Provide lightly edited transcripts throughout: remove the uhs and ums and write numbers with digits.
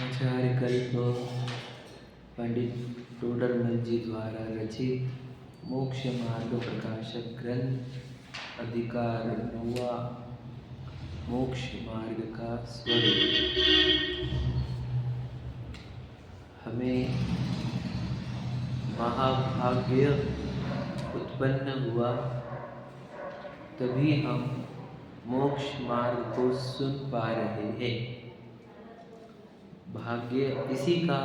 आचार्य कल्प पंडित टोडरमल जी द्वारा रचित मोक्ष मार्ग प्रकाशक ग्रंथ अधिकार 9वां मोक्ष मार्ग का स्वरूप। हमें महाभाग्य उत्पन्न हुआ तभी हम मोक्ष मार्ग को सुन पा रहे हैं। भाग्य इसी का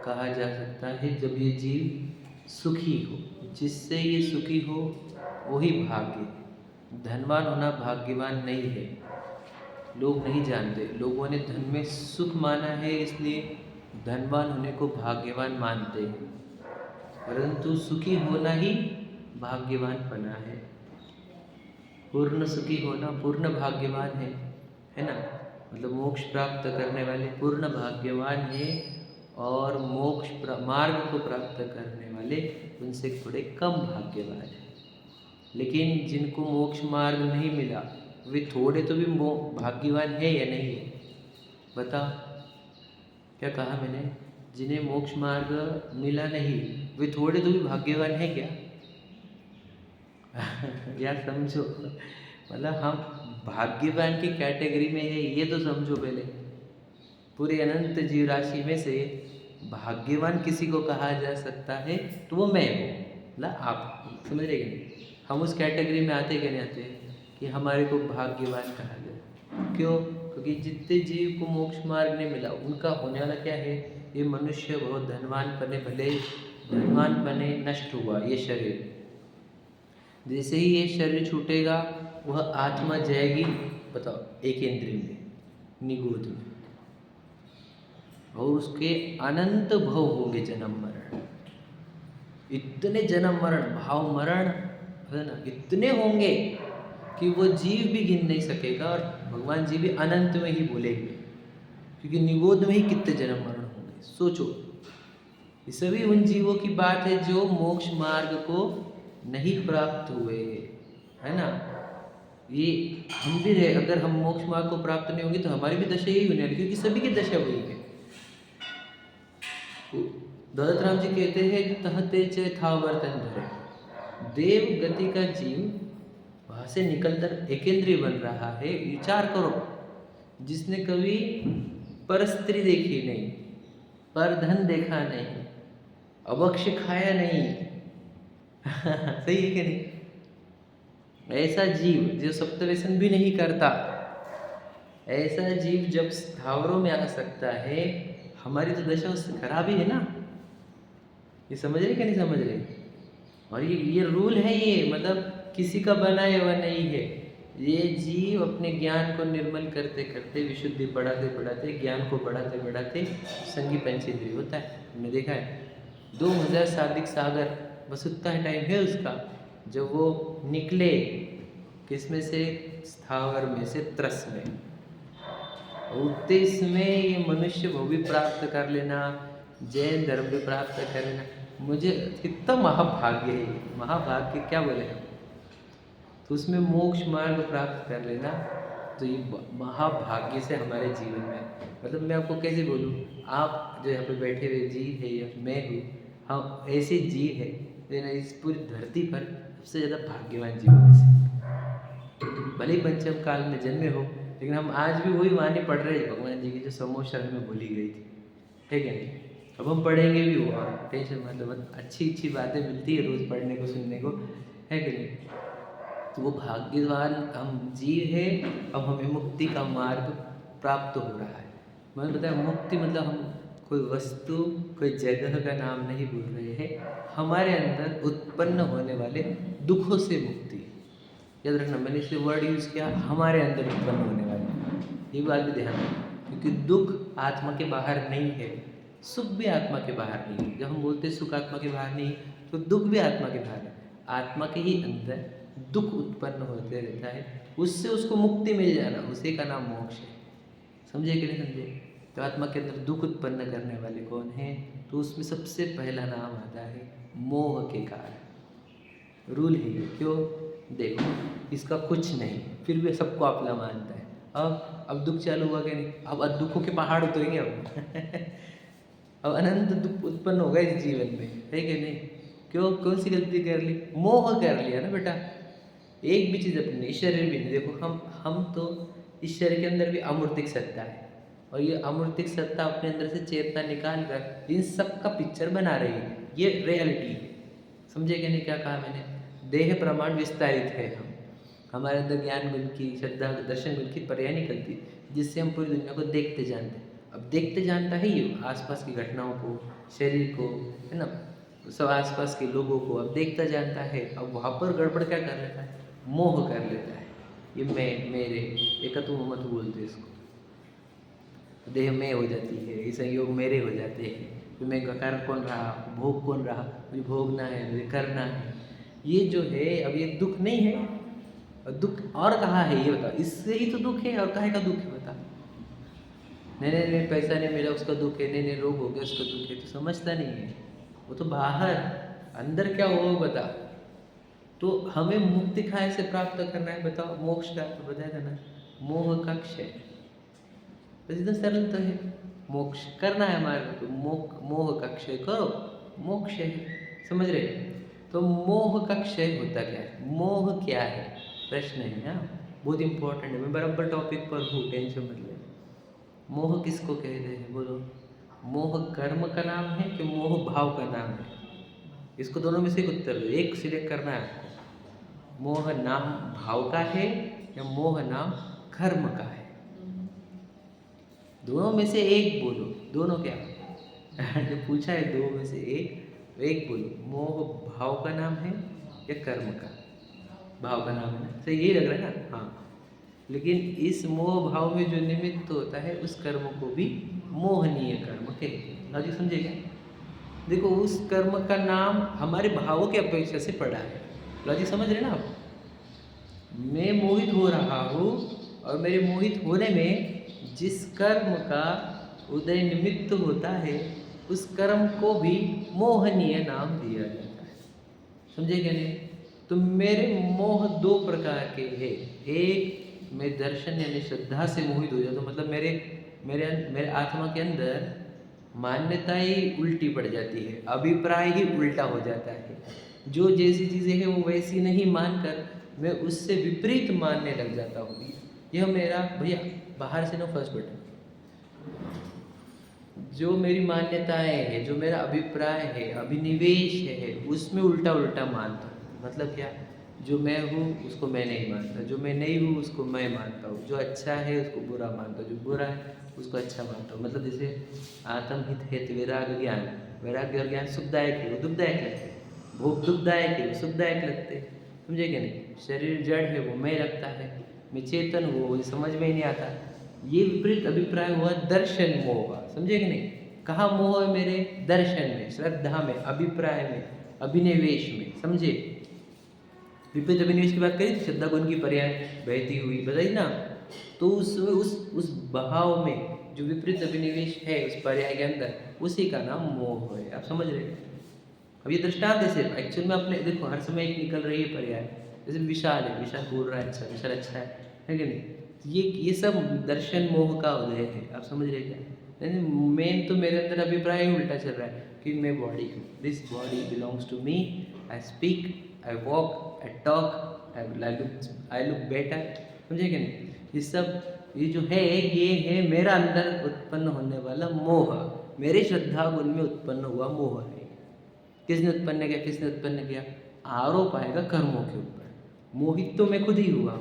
कहा जा सकता है जब ये जीव सुखी हो। जिससे ये सुखी हो वही भाग्य। धनवान होना भाग्यवान नहीं है, लोग नहीं जानते। लोगों ने धन में सुख माना है, इसलिए धनवान होने को भाग्यवान मानते हैं, परंतु सुखी होना ही भाग्यवान बना है। पूर्ण सुखी होना पूर्ण भाग्यवान है ना। मतलब मोक्ष प्राप्त करने वाले पूर्ण भाग्यवान है, और मोक्ष मार्ग को प्राप्त करने वाले उनसे थोड़े कम भाग्यवान हैं। लेकिन जिनको मोक्ष मार्ग नहीं मिला वे थोड़े तो भी भाग्यवान है या नहीं है? बता, क्या कहा मैंने? जिन्हें मोक्ष मार्ग मिला नहीं वे थोड़े तो भी भाग्यवान है क्या? यार समझो, मतलब हम भाग्यवान की कैटेगरी में है ये तो समझो पहले। पूरे अनंत जीव राशि में से भाग्यवान किसी को कहा जा सकता है तो वो मैं हूँ, मतलब आप समझ रहे कि हम उस कैटेगरी में आते क्या नहीं आते कि हमारे को भाग्यवान कहा जाए। क्यों? क्योंकि जितने जीव को मोक्ष मार्ग नहीं मिला उनका होने वाला क्या है, ये मनुष्य बहुत धनवान बने, भले धनवान बने, नष्ट हुआ ये शरीर। जैसे ही ये शरीर छूटेगा वह आत्मा जाएगी, बताओ, एक इंद्रिय में, निगोद में, और उसके अनंत भव होंगे, जन्म मरण। इतने जन्म मरण, भाव मरण है ना, इतने होंगे कि वो जीव भी गिन नहीं सकेगा, और भगवान जी भी अनंत में ही बोलेंगे, क्योंकि निगोद में ही कितने जन्म मरण होंगे। सोचो, ये सभी उन जीवों की बात है जो मोक्ष मार्ग को नहीं प्राप्त हुए, है ना। ये हम भी रहे, अगर हम मोक्ष मार्ग को प्राप्त नहीं होंगे तो हमारी भी दशा यही होने वाली, क्योंकि सभी की दशा वही है। दौलत राम जी कहते हैं तहते च था वर्तन धरे। देव गति का जीव वहां से निकलकर एकेंद्रीय बन रहा है। विचार करो, जिसने कभी पर स्त्री देखी नहीं, पर धन देखा नहीं, अभक्ष खाया नहीं सही है कि नहीं? ऐसा जीव जो सप्तव्यसन भी नहीं करता, ऐसा जीव जब स्थावरों में आ सकता है, हमारी तो दशा उससे खराब ही है ना। ये समझ रहे कि नहीं समझ रहे? और ये रूल है, ये मतलब किसी का बनाया हुआ नहीं है। ये जीव अपने ज्ञान को निर्मल करते करते, विशुद्धि बढ़ाते बढ़ाते, ज्ञान को बढ़ाते बढ़ाते संगी पंचेंद्रिय होता है। हमने देखा है 2000 सादिक सागर, बस उतना ही टाइम है उसका, जब वो निकले किसमें से, स्थावर में से त्रस में, उतने इसमें ये मनुष्य वो भी प्राप्त कर लेना, जैन धर्म भी प्राप्त कर लेना, मुझे कितना महाभाग्य है। महाभाग्य क्या बोले हम, तो उसमें मोक्ष मार्ग प्राप्त कर लेना, तो ये महाभाग्य से हमारे जीवन में, मतलब मैं आपको कैसे बोलूँ, आप जो यहाँ पे बैठे हुए जीव है या मैं हूँ, हम ऐसे जीव है इस पूरी धरती पर सबसे ज़्यादा भाग्यवान जीवों में से। भले ही पंचम काल में जन्मे हो, लेकिन हम आज भी वही वाणी पढ़ रहे हैं भगवान जी की जो समोशरण में बोली गई थी, है क्या नहीं? अब हम पढ़ेंगे भी वो, टेंशन मतलब अच्छी अच्छी बातें मिलती है रोज़ पढ़ने को, सुनने को, है कि नहीं? तो वो भाग्यवान हम जीव है। अब हमें मुक्ति का मार्ग प्राप्त हो रहा है। मैंने बताया मुक्ति मतलब हम कोई वस्तु, कोई जगह का नाम नहीं बोल रहे हैं, हमारे अंदर उत्पन्न होने वाले दुखों से मुक्ति। याद रखना, मैंने इसलिए वर्ड यूज़ किया, हमारे अंदर उत्पन्न होने वाले, ये बात भी ध्यान रखना, क्योंकि दुख आत्मा के बाहर नहीं है, सुख भी आत्मा के बाहर नहीं है। जब हम बोलते हैं सुख आत्मा के बाहर नहीं, तो दुख भी आत्मा के बाहर है। आत्मा के ही अंदर दुख उत्पन्न होते रहता है, उससे उसको मुक्ति मिल जाना, उसी का नाम मोक्ष है। समझे कि नहीं समझे? तो आत्मा के अंदर दुख उत्पन्न करने वाले कौन है? तो उसमें सबसे पहला नाम आता है मोह के कारण। रूल है, क्यों? देखो, इसका कुछ नहीं, फिर भी सबको अपना मानता है। अब अब दुख चालू हुआ कि नहीं? अब दुखों के पहाड़ उतरेंगे अब अब अनंत दुख उत्पन्न होगा इस जीवन में, है कि नहीं? क्यों? कौन सी गलती कर ली? मोह कर लिया ना बेटा। एक भी चीज़ अपनी इस शरीर भी नहीं, देखो हम तो इस शरीर के अंदर भी अमूर्तिक सत्ता है, और ये अमूर्तिक सत्ता अपने अंदर से चेतना निकाल कर इन सब का पिक्चर बना रही है। ये रियलिटी है। समझे कि नहीं क्या कहा मैंने? देह प्रमाण विस्तारित है हम, हमारे अंदर ज्ञान गुण की, श्रद्धा दर्शन गुण की पर्याय निकलती, जिससे हम पूरी दुनिया को देखते जानते। अब देखते जानता है ये आसपास की घटनाओं को, शरीर को, है ना, सब आसपास के लोगों को अब देखता जानता है। अब वहाँ पर गड़बड़ क्या कर लेता है? मोह कर लेता है। ये मैं, मेरे, एकत्व मत बोलते इसको। देह में हो जाती है, ये संयोग मेरे हो जाते हैं। तो मैं का कारण कौन रहा, भोग कौन रहा, मुझे भोगना है, मुझे करना है। ये जो है अब ये दुख नहीं है, और दुख और कहाँ है ये बता? इससे ही तो दुख है, और काहे का दुख है बता? नहीं नहीं नहीं, पैसा नहीं मिला उसका दुख है, नहीं नहीं रोग हो गया उसका दुख है, तो समझता नहीं है। वो तो बाहर, अंदर क्या हो बता? तो हमें मुक्ति कहाँ से प्राप्त करना है बताओ? मोक्ष का तो बताया था ना, मोह का क्षय। बस इतना सरल तो है। मोक्ष करना है हमारे को, तो मोह का क्षय करो, मोक्ष है। समझ रहे? तो मोह का क्षय होता क्या है? मोह क्या है प्रश्न है। हाँ, बहुत इंपॉर्टेंट है। मैं बराबर टॉपिक पर हूँ, टेंशन मत ले। मोह किसको कहते हैं बोलो? मोह कर्म का नाम है कि मोह भाव का नाम है? इसको दोनों में से एक उत्तर दो, एक सिलेक्ट करना है आपको। मोह नाम भाव का है या मोह नाम कर्म का है? दोनों में से एक बोलो। दोनों क्या? जो पूछा है दो में से एक बोलो। मोह भाव का नाम है या कर्म का? भाव का नाम है ना, सही यही लग रहा है ना? हाँ, लेकिन इस मोह भाव में जो निमित्त होता है उस कर्म को भी मोहनीय कर्म कहते हैं। लॉजिक समझेगा? देखो, उस कर्म का नाम हमारे भावों की अपेक्षा से पड़ा है। लॉजिक समझ रहे ना आप? मैं मोहित हो रहा हूँ, और मेरे मोहित होने में जिस कर्म का उदय निमित्त होता है उस कर्म को भी मोहनीय नाम दिया जाता है। समझे क्या नहीं? तो मेरे मोह दो प्रकार के हैं। एक, मैं दर्शन यानी श्रद्धा से मोहित हो जाता हूँ, मतलब मेरे मेरे मेरे आत्मा के अंदर मान्यताएं ही उल्टी पड़ जाती है, अभिप्राय ही उल्टा हो जाता है। जो जैसी चीज़ें हैं वो वैसी नहीं मानकर मैं उससे विपरीत मानने लग जाता हूँ। यह मेरा भैया बाहर से ना फर्स्ट बटन, जो मेरी मान्यताएं है, जो मेरा अभिप्राय है, अभिनिवेश है, उसमें उल्टा उल्टा मानता हूँ। मतलब क्या? जो मैं हूँ उसको मैं नहीं मानता, जो मैं नहीं हूँ उसको मैं मानता हूँ, जो अच्छा है उसको बुरा मानता हूँ, जो बुरा है उसको अच्छा मानता हूँ। मतलब जैसे आत्महित हेतु वैराग्य ज्ञान, वैराग्य और ज्ञान सुखदायक है, वो दुखदायक लगते हैं। भोग दुखदायक है, वो सुखदायक लगते हैं। समझे क्या नहीं? शरीर जड़ है, वो मैं लगता है। मैं चेतन हूँ, वो समझ में ही नहीं आता। ये विपरीत अभिप्राय हुआ दर्शन मोह का। समझे कि नहीं? कहाँ मोह है मेरे? दर्शन में, श्रद्धा में, अभिप्राय में, अभिनिवेश में। समझे? विपरीत अभिनिवेश की बात करी थी, श्रद्धा गुण की पर्याय बहती हुई बताई ना। तो उस भाव में जो विपरीत अभिनिवेश है उस पर्याय के अंदर, उसी का नाम मोह है। आप समझ रहे? अब ये दृष्टांत है सिर्फ, एक्चुअल में अपने देखो हर समय एक निकल रही है पर्याय। जैसे विशाल है, विशाल बोल रहा है अच्छा, विशाल अच्छा है कि नहीं? ये सब दर्शन मोह का उदय है। आप समझ रहे क्या? मेन तो मेरे अंदर अभिप्राय ही उल्टा चल रहा है कि मैं बॉडी हूँ, this body belongs to me, I speak, I walk, I talk, I look better. समझे क्या नहीं? ये जो है ये है मेरा अंदर उत्पन्न होने वाला मोह, मेरे श्रद्धा गुण में उत्पन्न हुआ मोह है। किसने उत्पन्न किया? किसने उत्पन्न किया? आरोप आएगा कर्मों के ऊपर। मोहित तो मैं खुद ही हुआ।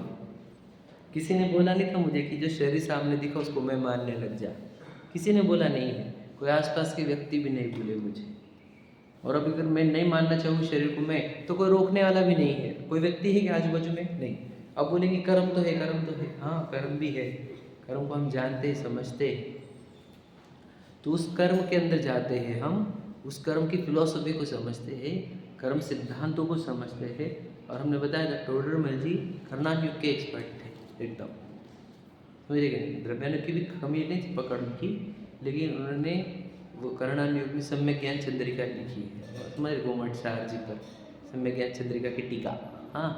किसी ने बोला नहीं था मुझे कि जो शरीर सामने दिखा उसको मैं मानने लग जा। किसी ने बोला नहीं है, कोई आसपास के व्यक्ति भी नहीं बोले मुझे। और अब अगर मैं नहीं मानना चाहूँ शरीर को मैं, तो कोई रोकने वाला भी नहीं है। कोई व्यक्ति है कि आजू बाजू में? नहीं। अब बोलेंगे कर्म तो है, कर्म तो है। हाँ, कर्म भी है, कर्म को हम जानते समझते। तो उस कर्म के अंदर जाते हैं हम, उस कर्म की फिलॉसफी को समझते हैं, कर्म सिद्धांतों को समझते हैं। और हमने बताया था टोडरमल जी कर्णान युग के एक्सपर्ट थे एकदम। समझिएगा नहीं? द्रव्यानुग की भी कमी नहीं थी पकड़ की, लेकिन उन्होंने वो कर्णान युग में सम्यक ज्ञान चंद्रिका लिखी है। समझ गोमठ शाह जी पर सम्यक ज्ञान चंद्रिका की टीका। हाँ,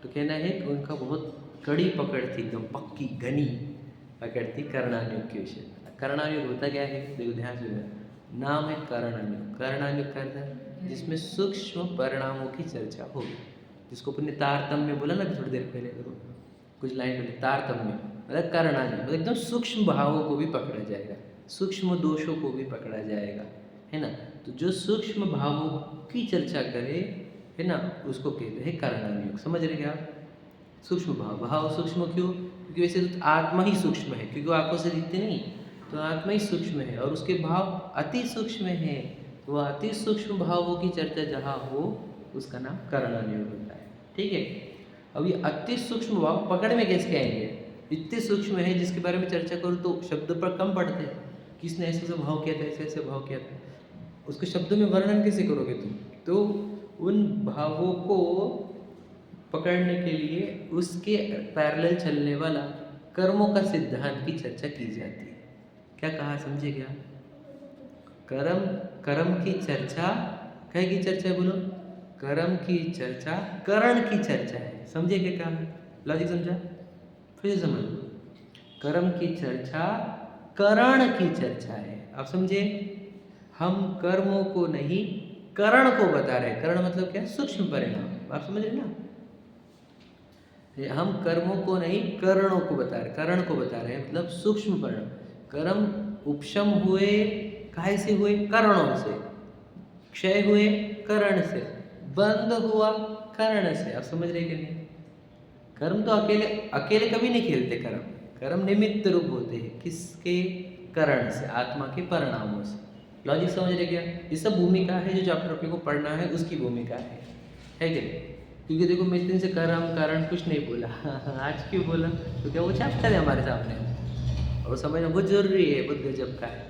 तो कहना है कि उनका बहुत कड़ी पकड़ थी, एकदम पक्की घनी। पकड़ती कर्णानुयोग के विषय में। कर्णानुयोग होता क्या है, देखो ध्यान से, नाम है कर्णानुयोग। कर्णानुयोग का अर्थ है जिसमें सूक्ष्म परिणामों की चर्चा होगी, जिसको अपने तारतम्य बोला ना थोड़ी देर पहले, देखो कुछ लाइन पहले, तारतम्य मतलब कर्णानुयोग मतलब एकदम सूक्ष्म भावों को भी पकड़ा जाएगा, सूक्ष्म दोषों को भी पकड़ा जाएगा, है ना। तो जो सूक्ष्म भावों की चर्चा करे, है ना, उसको कहते हैं कर्णानुयोग। समझ रहे क्या आप? सूक्ष्म भाव, भाव सूक्ष्म क्यों? क्योंकि वैसे तो आत्मा ही सूक्ष्म है, क्योंकि वो आंखों से दिखते नहीं, तो आत्मा ही सूक्ष्म है और उसके भाव अति सूक्ष्म है। तो वह अति सूक्ष्म भावों की चर्चा जहाँ हो उसका नाम कर्णानुयोग होता है। ठीक है। अब ये अति सूक्ष्म भाव पकड़ में कैसे आएंगे? इतने सूक्ष्म है जिसके बारे में चर्चा करो तो शब्द पर कम पड़ते हैं। किसने ऐसे ऐसे भाव किया था, ऐसे ऐसे भाव किया था, उसके शब्दों में वर्णन कैसे करोगे तुम? तो उन भावों को पकड़ने के लिए उसके पैरेलल चलने वाला कर्मों का सिद्धांत की चर्चा की जाती है। क्या कहा, समझे क्या? कर्म, कर्म की चर्चा, क्या की चर्चा है बोलो? कर्म की चर्चा करण की चर्चा है। समझे क्या कहा? लॉजिक समझा? फिर से समझ। कर्म की चर्चा करण की चर्चा है। आप समझे? हम कर्मों को नहीं करण को बता रहे हैं। करण मतलब क्या? सूक्ष्म परिणाम। आप समझ रहे ना? हम कर्मों को नहीं करणों को बता रहे, करण को बता रहे हैं, मतलब सूक्ष्म परिणाम। कर्म उपशम हुए काहे से हुए? करणों से। क्षय हुए करण से। बंद हुआ करण से। आप समझ रहे कि नहीं? कर्म तो अकेले अकेले कभी नहीं खेलते। कर्म, कर्म निमित्त रूप होते हैं। किसके? करण से, आत्मा के परिणामों से। लॉजिक समझ रहे क्या? ये सब भूमिका है जो चैप्टर अपने को पढ़ना है, उसकी भूमिका है कि नहीं? क्योंकि देखो मैं इतने से कर्म कारण कुछ नहीं बोला आज क्यों बोला? तो क्या वो चैप्टर है हमारे सामने और समझना बहुत जरूरी है, बहुत गजब का है।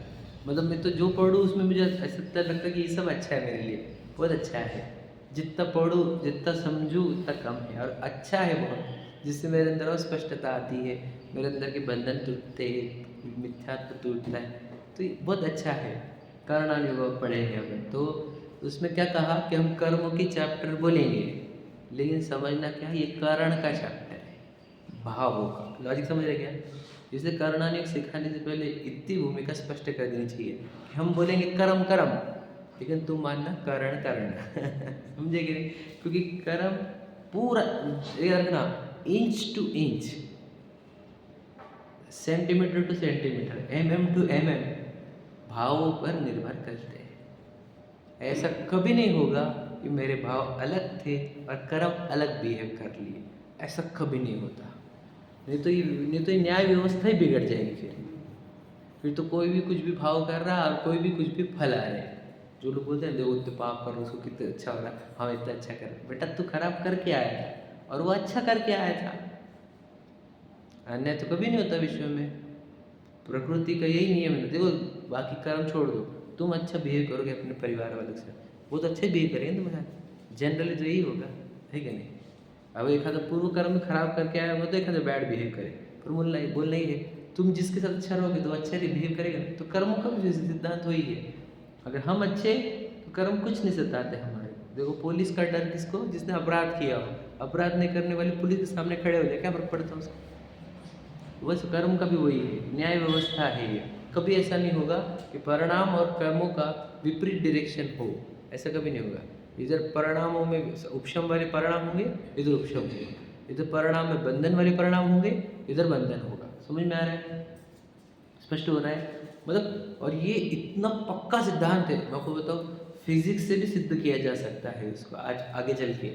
मतलब मैं तो जो पढ़ूँ उसमें मुझे ऐसा लगता है कि ये सब अच्छा है मेरे लिए, बहुत अच्छा है। जितना पढ़ूँ जितना समझूँ उतना कम है और अच्छा है बहुत, जिससे मेरे अंदर और स्पष्टता आती है, मेरे अंदर के बंधन टूटते हैं, मिथ्यात्व टूटता है, तो ये बहुत अच्छा है। कर्णानुयोग पढ़ेंगे अपन तो उसमें क्या कहा कि हम कर्मों की चैप्टर बोलेंगे, लेकिन समझना क्या, ये कारण का चैप्टर है, भावों का। लॉजिक समझ रहे क्या? इसलिए कर्णानुयोग सिखाने से पहले इतनी भूमिका स्पष्ट कर देनी चाहिए कि हम बोलेंगे कर्म कर्म, लेकिन तुम मानना करण करण समझे कि नहीं? क्योंकि कर्म पूरा ये रखना, inch to inch, centimetre to centimetre, to भावों पर निर्भर करते हैं। ऐसा कभी नहीं होगा कि मेरे भाव अलग थे और कर्म अलग बिहेव कर लिए, ऐसा कभी नहीं होता। नहीं तो ये न्याय व्यवस्था ही बिगड़ जाएगी। फिर तो कोई भी कुछ भी भाव कर रहा है और कोई भी कुछ भी फल आ रहे हैं। जो लोग बोलते हैं देखो तो पाप कर रहा, उसको कितना अच्छा हो रहा है, हम इतना अच्छा कर रहे। बेटा तू खराब करके आया था और वो अच्छा करके आया था। अन्याय तो कभी नहीं होता विश्व में, प्रकृति का यही नियम है। देखो बाकी कर्म छोड़ दो, तुम अच्छा बिहेव करोगे अपने परिवार वालों से, वो तो अच्छे बिहेव करेंगे तुम्हारे साथ, जनरली तो यही होगा, है कि नहीं? अब एक आधा पूर्व कर्म खराब करके आया होगा तो एक आधा बैड बिहेव करे, पर बोलना ही है तुम जिसके साथ अच्छा रहोगे तो अच्छा बिहेव करेगा। तो कर्मों का भी सिद्धांत वही है। अगर हम अच्छे तो कर्म कुछ नहीं सताते हमारे। देखो पुलिस का डर किसको? जिसने अपराध किया हो। अपराध नहीं करने वाले पुलिस के सामने खड़े हो जाए, क्या फर्क पड़ता है उसको? बस कर्म का भी वही है, न्याय व्यवस्था है ये। कभी ऐसा नहीं होगा कि परिणाम और कर्मों का विपरीत डायरेक्शन हो, ऐसा कभी नहीं होगा। इधर परिणामों में उपशम वाले परिणाम होंगे, इधर उपशम होगा। इधर परिणाम में बंधन वाले परिणाम होंगे, इधर बंधन होगा। समझ में आ रहा है? स्पष्ट हो रहा है? मतलब और ये इतना पक्का सिद्धांत है, मैं आपको बताऊँ फिजिक्स से भी सिद्ध किया जा सकता है इसको। आज आगे चल के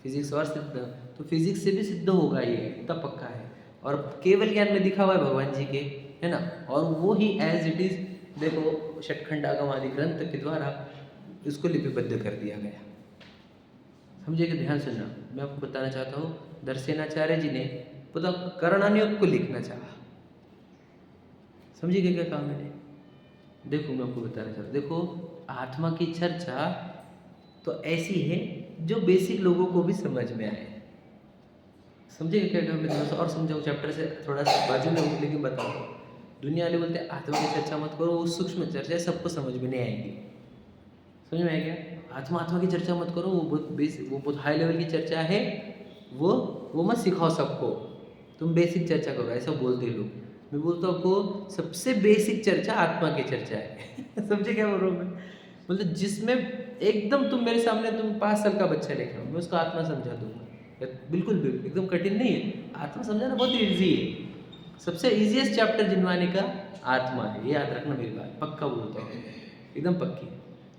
फिजिक्स और सिद्ध, तो फिजिक्स से भी सिद्ध होगा, ये इतना पक्का है। और केवल ज्ञान में दिखा हुआ है भगवान जी के, है ना। और वो ही एज इट इज देखो षटखंड आगम आदि ग्रंथ के द्वारा इसको लिपिबद्ध कर दिया गया। समझे कि? ध्यान सुनना, मैं आपको बताना चाहता हूँ दर्शनाचार्य जी ने पूरा कर्णानुयोग को लिखना चाहा। समझिए क्या कहा मैंने? देखो मैं आपको बताना चाहता हूँ, देखो आत्मा की चर्चा तो ऐसी है जो बेसिक लोगों को भी समझ में आए। समझे क्या कहा मैं? थोड़ा सा और समझाऊँ, चैप्टर से थोड़ा सा बाजू में हूँ लेकिन बताओ। दुनिया वाले बोलते हैं आत्मा की चर्चा मत करो, वो सूक्ष्म चर्चा है, सबको समझ में नहीं आएगी। समझ में आएगा? आत्मा की चर्चा मत करो, वो बहुत हाई लेवल की चर्चा है, वो मत सिखाओ सबको, तुम बेसिक चर्चा करो, ऐसा बोलते हैं लोग। मैं बोलता हूँ आपको सबसे बेसिक चर्चा आत्मा की चर्चा है। समझे क्या बोल रहा हूँ मैं? मतलब जिसमें एकदम तुम मेरे सामने तुम 5 साल का बच्चा लेके आओ, मैं उसको आत्मा समझा दूंगा। बिल्कुल बिल्कुल एकदम कठिन नहीं है, आत्मा समझाना बहुत ईजी है। सबसे इजीएस्ट चैप्टर जिनवाने का आत्मा है, ये याद रखना मेरी बात, पक्का बोलता हूँ, एकदम पक्की।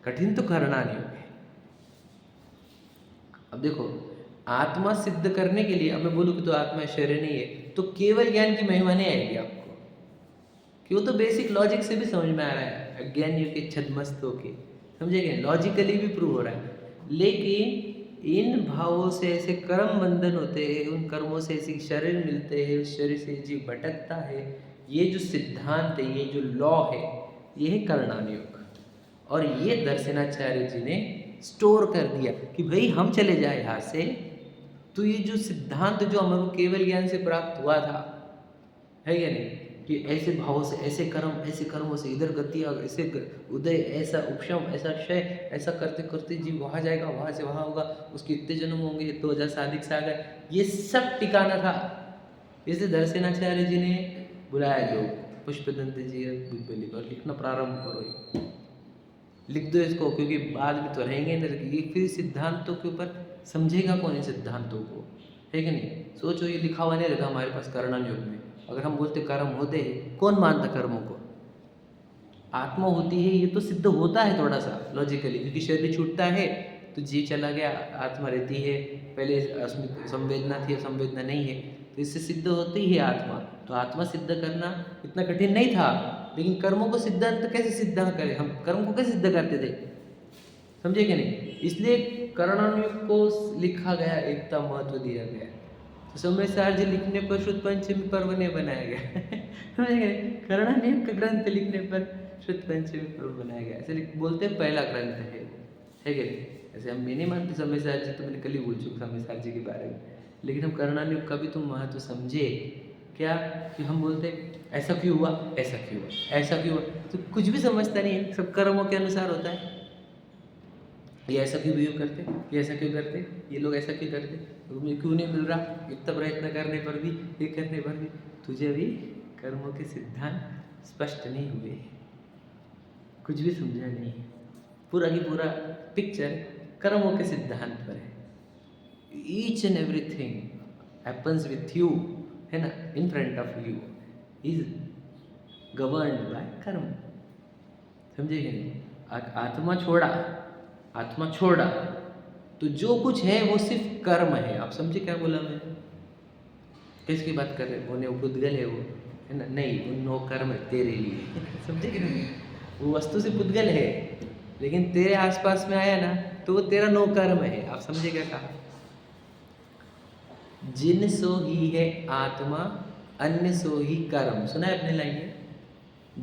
कठिन तो करना नहीं होगा। अब देखो, आत्मा सिद्ध करने के लिए, अब मैं बोलूँ कि तो आत्मा शरीर नहीं है, तो केवल ज्ञान की महिमा नहीं आएगी आपको, कि वो तो बेसिक लॉजिक से भी समझ में आ रहा है, अज्ञान के छदमस्त होके, समझेंगे, लॉजिकली भी प्रूव हो रहा है। लेकिन इन भावों से ऐसे कर्म बंधन होते हैं, उन कर्मों से ऐसे शरीर मिलते हैं, उस शरीर से जीव भटकता है, ये जो सिद्धांत है, ये जो लॉ है, ये है करणान योग। और ये दर्शनाचार्य जी ने स्टोर कर दिया कि भाई हम चले जाए यहाँ से, तो ये जो सिद्धांत जो हमारे केवल ज्ञान से प्राप्त हुआ था, है या नहीं, कि ऐसे भावों से ऐसे कर्म, ऐसे कर्मों से इधर गति, ऐसे उदय, ऐसा उपशम, ऐसा क्षय, ऐसा करते करते जीव वहाँ जाएगा, वहाँ से वहाँ होगा, उसके इतने जन्म होंगे, 2000 साधिक से आ गए, ये सब टिकाना था। इसलिए दर्शनाचार्य जी ने बुलाया जो पुष्पदंत जी बुद्धबली और लिखना प्रारंभ करो, लिख दो इसको, क्योंकि बाद में तो रहेंगे नहीं, ये फिर सिद्धांतों के ऊपर समझेगा कौन इन सिद्धांतों को, है कि नहीं? सोचो, ये लिखा हुआ नहीं रहता हमारे पास करणान योग में। अगर हम बोलते कर्म होते हैं, कौन मानता कर्मों को? आत्मा होती है, ये तो सिद्ध होता है थोड़ा सा लॉजिकली, क्योंकि शरीर छूटता है तो जीव चला गया, आत्मा रहती है, पहले संवेदना थी, अब संवेदना नहीं है, तो इससे सिद्ध होती है आत्मा। तो आत्मा सिद्ध करना इतना कठिन नहीं था, लेकिन कर्मों को सिद्धांत कैसे सिद्ध करें, हम कर्म को कैसे सिद्ध करते थे, समझे कि नहीं? इसलिए करणान योग को लिखा गया, एकता महत्व दिया गया। तो समय सार जी लिखने पर शुद्ध पंचमी पर्व ने बनाया गया। समझे गए? करणान योग का ग्रंथ लिखने पर शुद्ध पंचमी पर्व बनाया गया, ऐसे बोलते हैं पहला ग्रंथ है कि नहीं? ऐसे हम मैं नहीं मानते समय सार जी, तो मैंने कल ही बोल चुका समय सार जी के बारे में, लेकिन हम करणान योग का भी तुम महत्व समझे क्या, कि हम बोलते ऐसा क्यों हुआ, ऐसा क्यों हुआ, ऐसा क्यों हुआ, तो कुछ भी समझता नहीं है, सब कर्मों के अनुसार होता है। ये ऐसा क्यों बिहेव करते, ये ऐसा क्यों करते, ये लोग ऐसा क्यों करते, मुझे क्यों नहीं मिल रहा, इतना प्रयत्न करने पर भी, ये करने पर भी, तुझे अभी कर्मों के सिद्धांत स्पष्ट नहीं हुए, कुछ भी समझा नहीं है। पूरा की पूरा पिक्चर कर्मों के सिद्धांत पर है। Each and everything happens with you, है ना, in front of you is governed bye कर्म, समझे कि नहीं? आत्मा छोड़ा तो जो कुछ है वो सिर्फ कर्म है। आप समझे क्या बोला मैं, किसकी बात कर रहे हैं? वो पुद्गल है, वो है ना, नहीं, वो नो कर्म है तेरे लिए। समझे कि नहीं? वो वस्तु से पुद्गल है, लेकिन तेरे आसपास में आया ना, तो वो तेरा नो कर्म है। आप समझे क्या कहा? जिन सो ही है आत्मा, अन्य सो ही कर्म। सुना है अपने लाइन में?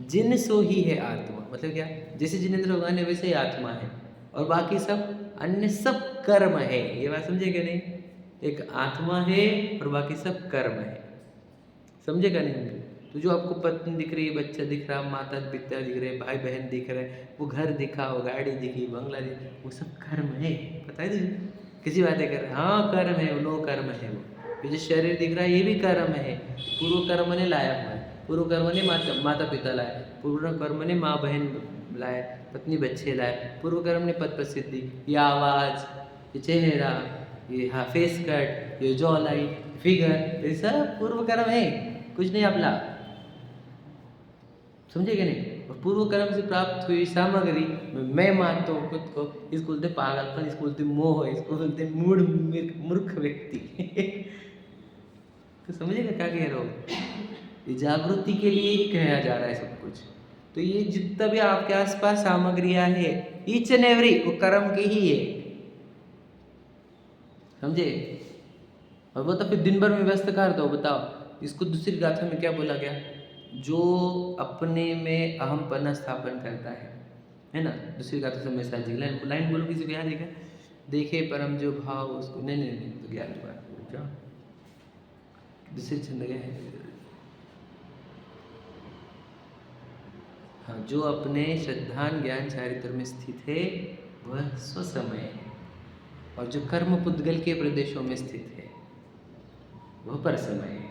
जिन सो ही है आत्मा, मतलब क्या? जैसे जिनेंद्र भगवान है वैसे ही आत्मा है, और बाकी सब अन्य सब कर्म है। ये बात समझे क्या नहीं? एक आत्मा है और बाकी सब कर्म है, समझेगा नहीं? तो जो आपको पत्नी दिख रही है, बच्चा दिख रहा, माता पिता दिख रहे, भाई बहन दिख रहे, वो घर दिखा, वो गाड़ी दिखी, बंगला दिखी, वो सब कर्म है। पता है तुझे? किसी बातें कर रहे, हाँ कर्म है, नो कर्म है। वो जो शरीर दिख रहा है ये भी कर्म है, पूर्व कर्म ने लाया हुआ है, पूर्व कर्म ने माता पिता लाए, पूर्व कर्म ने माँ बहन लाए, पत्नी बच्चे लाए, पूर्व कर्म ने पद प्रसिद्धि, ये आवाज़, ये चेहरा, ये हाँ फेस कट, ये जॉ लाइन, फिगर, ये सब पूर्व कर्म है, कुछ नहीं अपना, समझे कि नहीं? और पूर्व कर्म से प्राप्त हुई सामग्री मैं मानता हूँ खुद को, इसको बोलते पागलपन, इसको बोलते मोह, इसको बोलते मूढ़ मूर्ख व्यक्ति। तो समझेगा क्या कह रहा हूँ? ये जागृति के लिए ही कहा जा रहा है सब कुछ। तो ये जितना भी आपके आसपास सामग्रियां है, ईच एंड एवरी, वो कर्म की ही है, समझे? और वो तो फिर दिन भर में व्यस्त कर दो। बताओ, इसको दूसरी गाथा में क्या बोला गया? जो अपने में अहमपना स्थापन करता है ना? दूसरी गाथा से मैं साझी लाइन बोलो, किसी को याद है क्या? देखे परम जो भाव उसको, नहीं तो ज्ञान की बात बोल क्या, दूसरी छंद गया है। हाँ, जो अपने श्रद्धान ज्ञान चारित्र में स्थित है वह स्वसमय है, और जो कर्म पुद्गल के प्रदेशों में स्थित है वह परसमय है।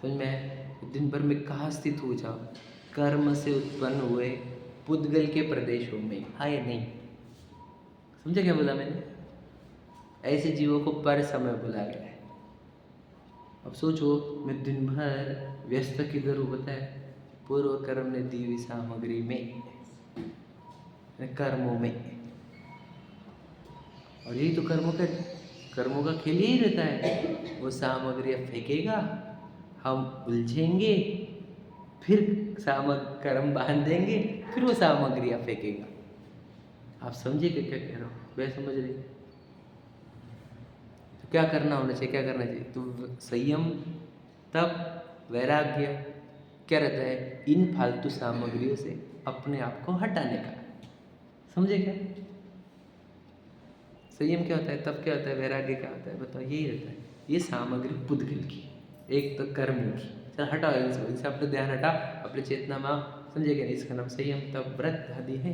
समझ में? दिन भर में कहाँ स्थित हो जाओ? कर्म से उत्पन्न हुए पुद्गल के प्रदेशों में, हाँ या नहीं? समझे क्या बोला मैंने? ऐसे जीवों को पर समय बोला गया है। अब सोचो, मैं दिन भर व्यस्त किधर हूँ पता है? पूर्व कर्म ने दी हुई सामग्री में, कर्मों में। और यही तो कर्मों का खेल यही रहता है। वो सामग्री फेंकेगा, हम उलझेंगे, फिर कर्म बांध देंगे, फिर वो सामग्री फेंकेगा। आप समझे क्या कह रहा हूँ? मैं समझ रही। तो क्या करना होना चाहिए, क्या करना चाहिए? तो संयम, तप, वैराग्य क्या रहता है? इन फालतू सामग्रियों से अपने आप को हटाने का। समझे क्या? संयम क्या होता है, तप क्या होता है, वैराग्य क्या होता है? बताओ, यही रहता है। ये सामग्री पुद्गल की, एक तो कर्म की। चल हटाओ इनसे अपना ध्यान हटा, अपने चेतना में। समझे क्या? इसका नाम संयम, तप, व्रत आदि है।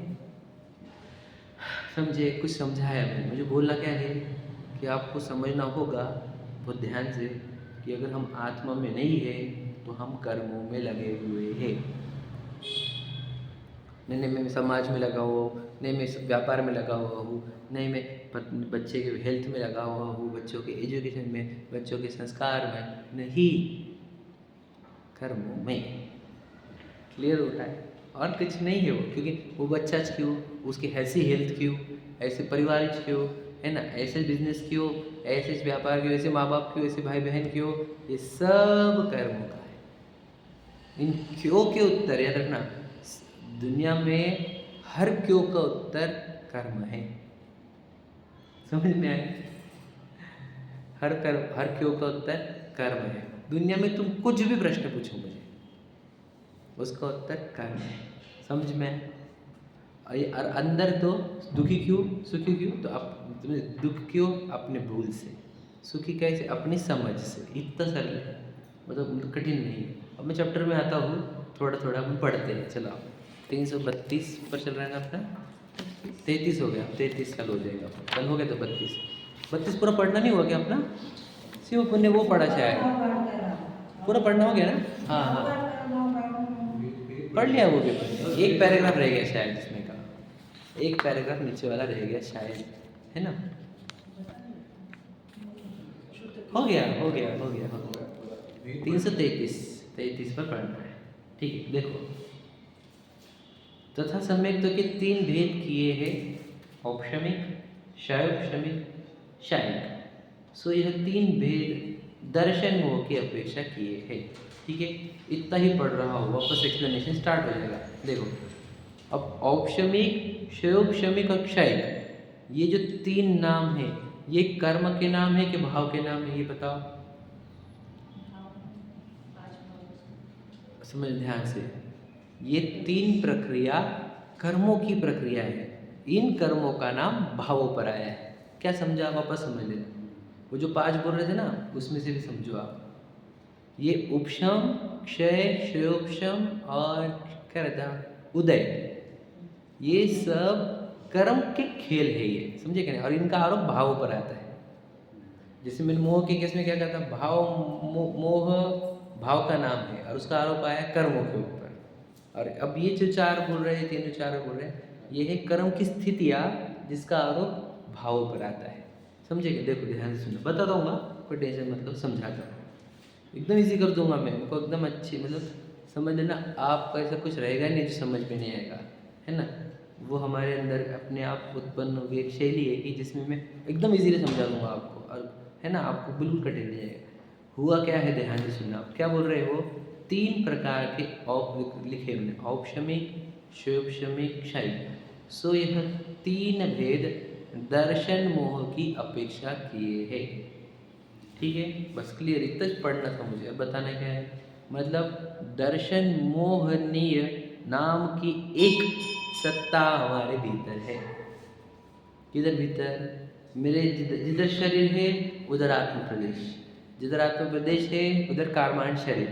समझे? कुछ समझाया मैंने। मुझे बोलना क्या है कि आपको समझना होगा बहुत ध्यान से कि अगर हम आत्मा में नहीं है तो हम कर्मों में लगे हुए हैं। नहीं मैं समाज में लगा हुआ हूँ, नहीं मैं व्यापार में लगा हुआ हूँ, नहीं मैं बच्चे के हेल्थ में लगा हुआ हूँ, बच्चों के एजुकेशन में, बच्चों के संस्कार में नहीं, कर्मों में। क्लियर होता है? और कुछ नहीं है वो, क्योंकि वो बच्चा क्यों, उसकी ऐसी हेल्थ क्यों, ऐसे परिवार क्यों, है ना, ऐसे बिजनेस क्यों, ऐसे व्यापार क्यों, ऐसे माँ बाप क्यों, ऐसे भाई बहन क्यों, ये सब कर्मों का है। इन क्यों के उत्तर याद रखना। दुनिया में हर क्यों का उत्तर कर्म है। समझ में आए? हर क्यों का उत्तर कर्म है। दुनिया में तुम कुछ भी प्रश्न पूछो मुझे, उसका उत्तर कर्म है। समझ में आए? और अंदर तो दुखी क्यों, सुखी क्यों? तो तुम्हें दुख क्यों? अपने भूल से। सुखी कैसे? अपनी समझ से। इतना सरल है, मतलब कठिन नहीं है। अब मैं चैप्टर में आता हूँ, थोड़ा थोड़ा हम पढ़ते हैं। चलो 332 पर चल रहा है ना अपना, 33 हो गया, 33 कल हो जाएगा, कल हो गया तो 32 पूरा पढ़ना नहीं हुआ क्या अपना? शिव पुण्य वो पढ़ा शायद, पूरा पढ़ना हो गया ना? हाँ हाँ पढ़ लिया वो भी। एक पैराग्राफ रह गया शायद इसमें का, एक पैराग्राफ नीचे वाला रह गया शायद, है ना? हो गया 333 पर पढ़ना है। ठीक है, देखो। तथा सम्यक तो के 3 भेद किए हैं, औपशमिक, शैवशमिक, शायिक। सो यह 3 भेद दर्शन मोह की अपेक्षा किए हैं। ठीक है, इतना ही पढ़ रहा हो, वापस एक्सप्लेनेशन स्टार्ट हो जाएगा। देखो, अब औपशमिक, शैवशमिक और क्षयिक, ये जो 3 नाम हैं, ये कर्म के नाम है कि भाव के नाम है? ये बताओ, समझ ध्यान से। ये 3 प्रक्रिया कर्मों की प्रक्रिया है। इन कर्मों का नाम भावों पर आया है। क्या समझा? वापस समझ लेना। वो जो 5 बोल रहे थे ना, उसमें से भी समझो आप। ये उपशम, क्षय, क्षयोपशम और क्या रहता है, उदय, ये सब कर्म के खेल है ये। समझे क्या? और इनका आरोप भावों पर आता है। जैसे मैंने मोह के केस में क्या कहता, भाव, मोह भाव का नाम है और उसका आरोप आया कर्मों के ऊपर। और अब ये जो 4 बोल रहे हैं, 3 4 बोल रहे हैं, ये है कर्म की स्थितियाँ जिसका आरोप भावों पर आता है। समझेगा? देखो ध्यान से सुनो, बता दूंगा, कोई टेंशन मतलब, समझाता हूँ, एकदम इजी कर दूंगा मैं, को एकदम अच्छी, मतलब समझ लेना। आपका ऐसा कुछ रहेगा नहीं जो समझ में नहीं आएगा, है ना? वो हमारे अंदर अपने आप उत्पन्न होगी एक शैली है कि जिसमें मैं एकदम इजीली समझा दूंगा आपको, और है ना, आपको बिल्कुल कठिन नहीं आएगा। हुआ क्या है, ध्यान से सुनना। क्या बोल रहे हो? 3 प्रकार के लिखे हमने, औपशमिक, शैवशमिक, क्षयिक। सो यह 3 भेद दर्शन मोह की अपेक्षा किए हैं। ठीक है, बस क्लियर, इतना पढ़ना था मुझे। अब बताना क्या है, मतलब दर्शन मोहनीय नाम की एक सत्ता हमारे भीतर है। किधर भीतर? मेरे जिधर शरीर है उधर आत्म प्रदेश, जिधर आत्म प्रदेश है उधर कारमान शरीर,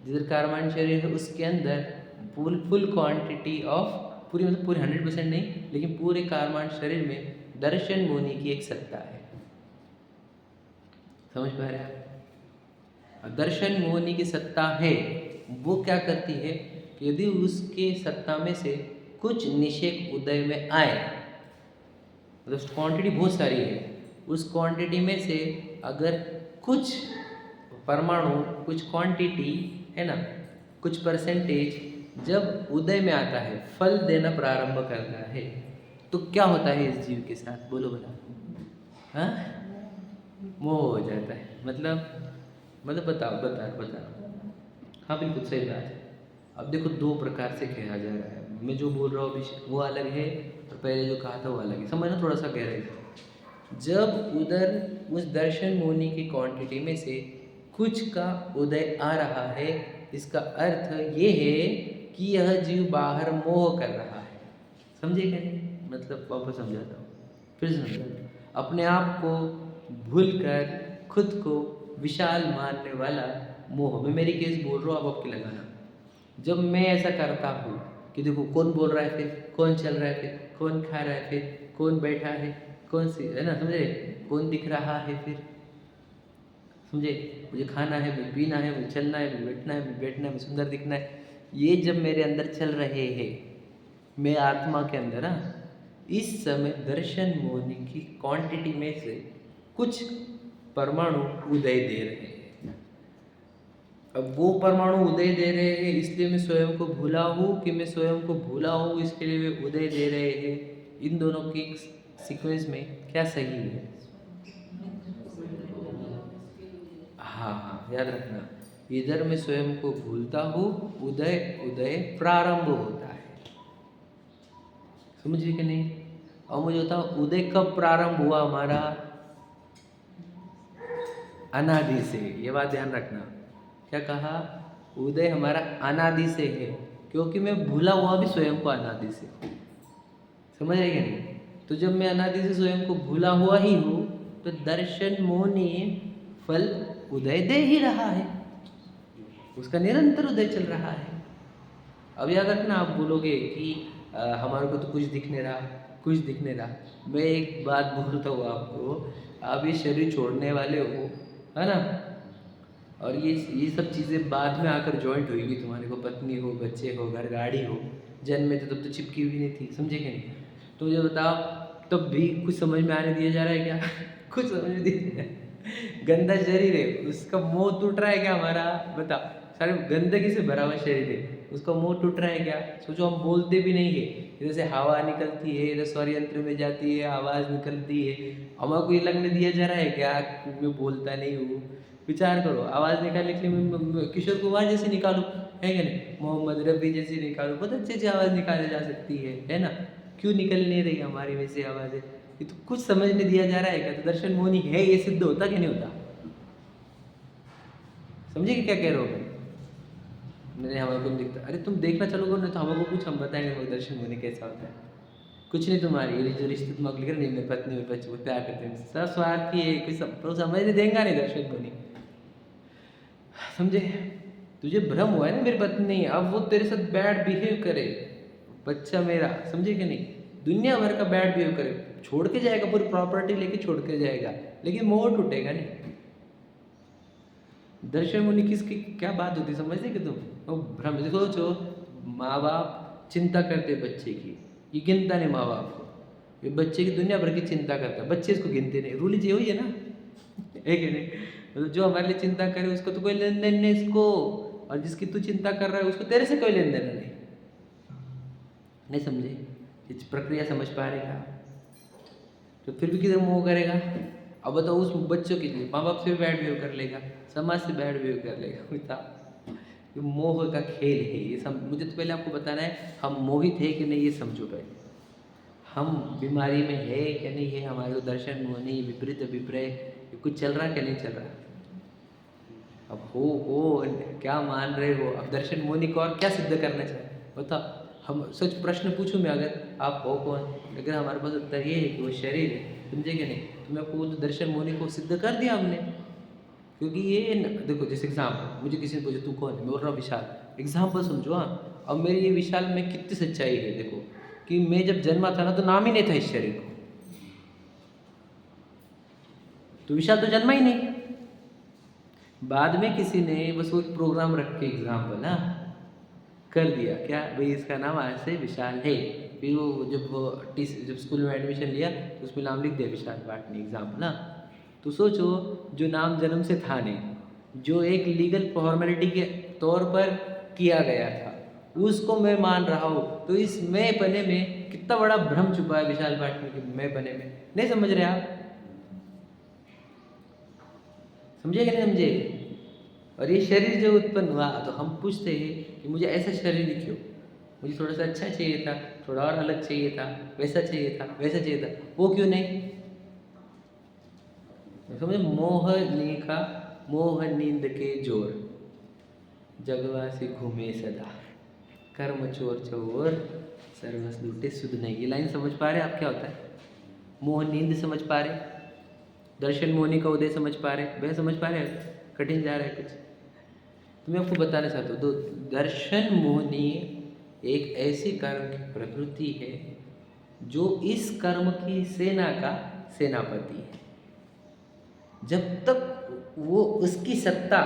जिधर कारमान शरीर है उसके अंदर फुल क्वांटिटी ऑफ, पूरी मतलब पूरे 100% नहीं, लेकिन पूरे कारमान शरीर में दर्शन मोहनी की एक सत्ता है। समझ पा रहे हैं आप? दर्शन मोहनी की सत्ता है, वो क्या करती है कि यदि उसके सत्ता में से कुछ निषेक उदय में आए, मतलब क्वांटिटी बहुत सारी है, उस क्वांटिटी में से अगर कुछ परमाणु, कुछ क्वांटिटी है ना, कुछ परसेंटेज जब उदय में आता है, फल देना प्रारंभ करता है, तो क्या होता है इस जीव के साथ? बोलो बता। हाँ, मोह हो जाता है। मतलब बताओ। हाँ बिल्कुल सही बात है। अब देखो दो प्रकार से कहा जा रहा है, मैं जो बोल रहा हूँ अभी वो अलग है और पहले जो कहा था वो अलग है, समझना थोड़ा सा गहराई से। जब उधर उस दर्शन मोनी की क्वांटिटी में से कुछ का उदय आ रहा है, इसका अर्थ ये है कि यह जीव बाहर मोह कर रहा है। समझे क्या नहीं? मतलब वापस समझाता हूँ, फिर से समझाता हूँ। अपने आप को भूलकर खुद को विशाल मानने वाला मोह, मैं मेरी केस बोल रहा हूँ, आप आपकी लगाना। जब मैं ऐसा करता हूँ कि देखो कौन बोल रहा है, फिर कौन चल रहा है, फिर कौन खा रहा है, फिर कौन बैठा है, कौन सी है ना, समझे, कौन दिख रहा है, फिर समझे, मुझे खाना है, मुझे पीना है, मुझे चलना है, मुझे बैठना है, मुझे बैठना है, मुझे सुंदर दिखना है, ये जब मेरे अंदर चल रहे हैं, मैं आत्मा के अंदर, हाँ, इस समय दर्शन मोहनी की क्वांटिटी में से कुछ परमाणु उदय दे रहे हैं। अब वो परमाणु उदय दे रहे हैं इसलिए मैं स्वयं को भूला हूँ कि मैं स्वयं को भूला हूँ इसके लिए वे उदय दे रहे हैं? इन दोनों की सीक्वेंस में क्या सही है? हाँ, याद रखना, इधर मैं स्वयं को भूलता हूँ, उदय उदय प्रारंभ होता है। समझिए कि नहीं? और मुझे बताओ उदय कब प्रारंभ हुआ हमारा? अनादि से। ये बात ध्यान रखना। क्या कहा? उदय हमारा अनादि से है, क्योंकि मैं भूला हुआ भी स्वयं को अनादि से। समझ रहे कि नहीं? तो जब मैं अनादि से स्वयं को भूला हुआ ही हूँ, तो दर्शन मोहनी फल उदय दे ही रहा है, उसका निरंतर उदय चल रहा है। अब याद रखना, आप बोलोगे कि हमारे को तो कुछ दिख नहीं रहा, कुछ दिख नहीं रहा। मैं एक बात बोलता हूँ आपको, आप ये शरीर छोड़ने वाले हो, है ना, और ये सब चीज़ें बाद में आकर जॉइंट हुई, तुम्हारे को पत्नी हो, बच्चे हो, घर गाड़ी हो, जन्म में तो तब तो चिपकी हुई नहीं थी। समझे कि नहीं? तो मुझे बताओ, तब भी कुछ समझ में आने दिया जा रहा है क्या? कुछ समझ में दिया? गंदा शरीर है, उसका मोह टूट रहा है क्या हमारा? बताओ, सारे गंदगी से भरा हुआ शरीर है, उसका मुंह टूट रहा है क्या? सोचो, हम बोलते भी नहीं है, इधर से हवा निकलती है, इधर स्वर यंत्र में जाती है, आवाज़ निकलती है, हमारे को ये लगने दिया जा रहा है क्या मैं बोलता नहीं हूँ? विचार करो, आवाज़ निकालने के लिए मैं किशोर कुमार जैसी निकालूं, है कि नहीं, मोहम्मद रफ़ी जैसी निकालूं, बहुत अच्छी अच्छी आवाज़ निकाली जा सकती है ना? क्यों निकल नहीं रही हमारी वैसी आवाज़ें? ये तो कुछ समझ नहीं दिया जा रहा है क्या? तो दर्शन मोहनी है, ये सिद्ध होता कि नहीं होता? समझे कि क्या कह रहे हो मैं? नहीं, हमारे को नहीं दिखता। अरे तुम देखना चलो करो, नहीं तो हमको कुछ हम बताएंगे तुम्हें दर्शन मोहनी कैसा होता है। कुछ नहीं, तुम्हारी ये जो रिश्ते तुम लिख रहे नहीं, मेरी पत्नी मेरे बच्चे को प्यार करते हैं, सब स्वार्थी है, कोई तो समझ नहीं देगा नहीं दर्शन मोहनी। समझे? तुझे भ्रम हुआ है ना मेरी पत्नी नहीं, अब वो तेरे साथ बैड बिहेव करे, बच्चा मेरा, समझे कि नहीं, दुनिया भर का बैड बिहेव करे, छोड़ के जाएगा, पूरी प्रॉपर्टी लेके छोड़ के जाएगा, लेकिन मोह टूटेगा नहीं। दर्शन मुनि किसकी क्या बात होती समझते कि तुम? वो भ्रम। सोचो, माँ बाप चिंता करते बच्चे की, ये गिनता नहीं माँ बाप को, ये बच्चे की दुनिया भर की चिंता करता है, बच्चे इसको गिनते नहीं। रूल ये हुई है ना, है कि नहीं? मतलब जो हमारे लिए चिंता करे उसको तो कोई लेन देन नहीं इसको, और जिसकी तू चिंता कर रहा है उसको तेरे से कोई लेन देन नहीं। नहीं समझे? इस प्रक्रिया समझ पा रहे क्या? तो फिर भी किधर मोह करेगा? अब बताओ, उस बच्चों के लिए माँ बाप से भी बैड बिहेव कर लेगा, समाज से बैड बिहेव कर लेगा, बताओ। ये मोह का खेल है ये सब। मुझे तो पहले आपको बताना है, हम मोहित है कि नहीं ये समझो पहले, हम बीमारी में है कि नहीं है, हमारे को दर्शन मोहनी विपरीत अभिप्राय कुछ चल रहा है कि नहीं चल रहा। अब हो क्या मान रहे हो? अब दर्शन मोहनी को और क्या सिद्ध करना चाहिए बताओ? हम सच प्रश्न पूछूं मैं, अगर आप हो कौन, अगर हमारे पास उत्तर ये है कि वो शरीर है, समझे कि नहीं, तो मैं आपको तो दर्शन मोहनी को सिद्ध कर दिया हमने। क्योंकि ये देखो, जैसे एग्जाम्पल, मुझे किसी ने पूछा तू कौन है, मैं बोल रहा हूँ विशाल, एग्जाम्पल समझो। हाँ, अब मेरी ये विशाल में कितनी सच्चाई है देखो, कि मैं जब जन्मा था ना तो नाम ही नहीं था इस शरीर को, तो विशाल तो जन्मा ही नहीं। बाद में किसी ने बस वो एक प्रोग्राम रख के एग्जाम्पल ना कर दिया, क्या भाई इसका नाम आज से विशाल है। फिर वो जब स्कूल में एडमिशन लिया तो उसमें नाम लिख दिया विशाल वाटनी एग्जाम्पल ना। तो सोचो, जो नाम जन्म से था नहीं, जो एक लीगल फॉर्मेलिटी के तौर पर किया गया था, उसको मैं मान रहा हूँ, तो इस मैं बने में कितना बड़ा भ्रम छुपा है विशाल वाटनी के मैं बने में। नहीं समझ रहे आप? समझे कि नहीं समझे? और ये शरीर जो उत्पन्न हुआ तो हम पूछते हैं कि मुझे ऐसा शरीर क्यों, मुझे थोड़ा सा अच्छा चाहिए था, थोड़ा और अलग चाहिए था, वैसा चाहिए था, वैसा चाहिए था, वो क्यों नहीं? समझे? मोह नींद के जोर, जगवा से घूमे सदा, कर्म चोर चोर, सर्वस लूटे सुध नहीं। ये लाइन समझ पा रहे आप क्या होता है? मोह नींद समझ पा रहे, दर्शन मोहनी का उदय समझ पा रहे, वह समझ पा रहे? कठिन जा रहा है कुछ? तो मैं आपको बताना चाहता हूँ, तो दर्शन मोहनी एक ऐसी कर्म की प्रकृति है जो इस कर्म की सेना का सेनापति है। जब तक वो उसकी सत्ता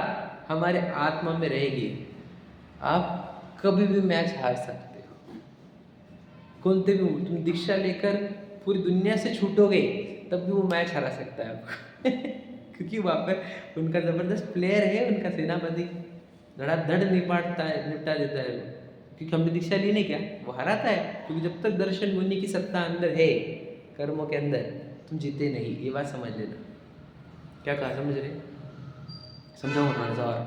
हमारे आत्मा में रहेगी, आप कभी भी मैच हार सकते हो। कौनते भी तुम दीक्षा लेकर पूरी दुनिया से छूटोगे तब भी वो मैच हरा सकता है आपको क्योंकि वहाँ पर उनका ज़बरदस्त प्लेयर है, उनका सेनापति धड़ाधड़ निपटा देता है वो। क्योंकि हमने दीक्षा ली नहीं, क्या वो हराता है? क्योंकि जब तक दर्शन मुनि की सत्ता अंदर है, कर्मों के अंदर, तुम जीते नहीं। ये बात समझ लेना। क्या कहा, समझ रहे? समझाऊँ थोड़ा सा और,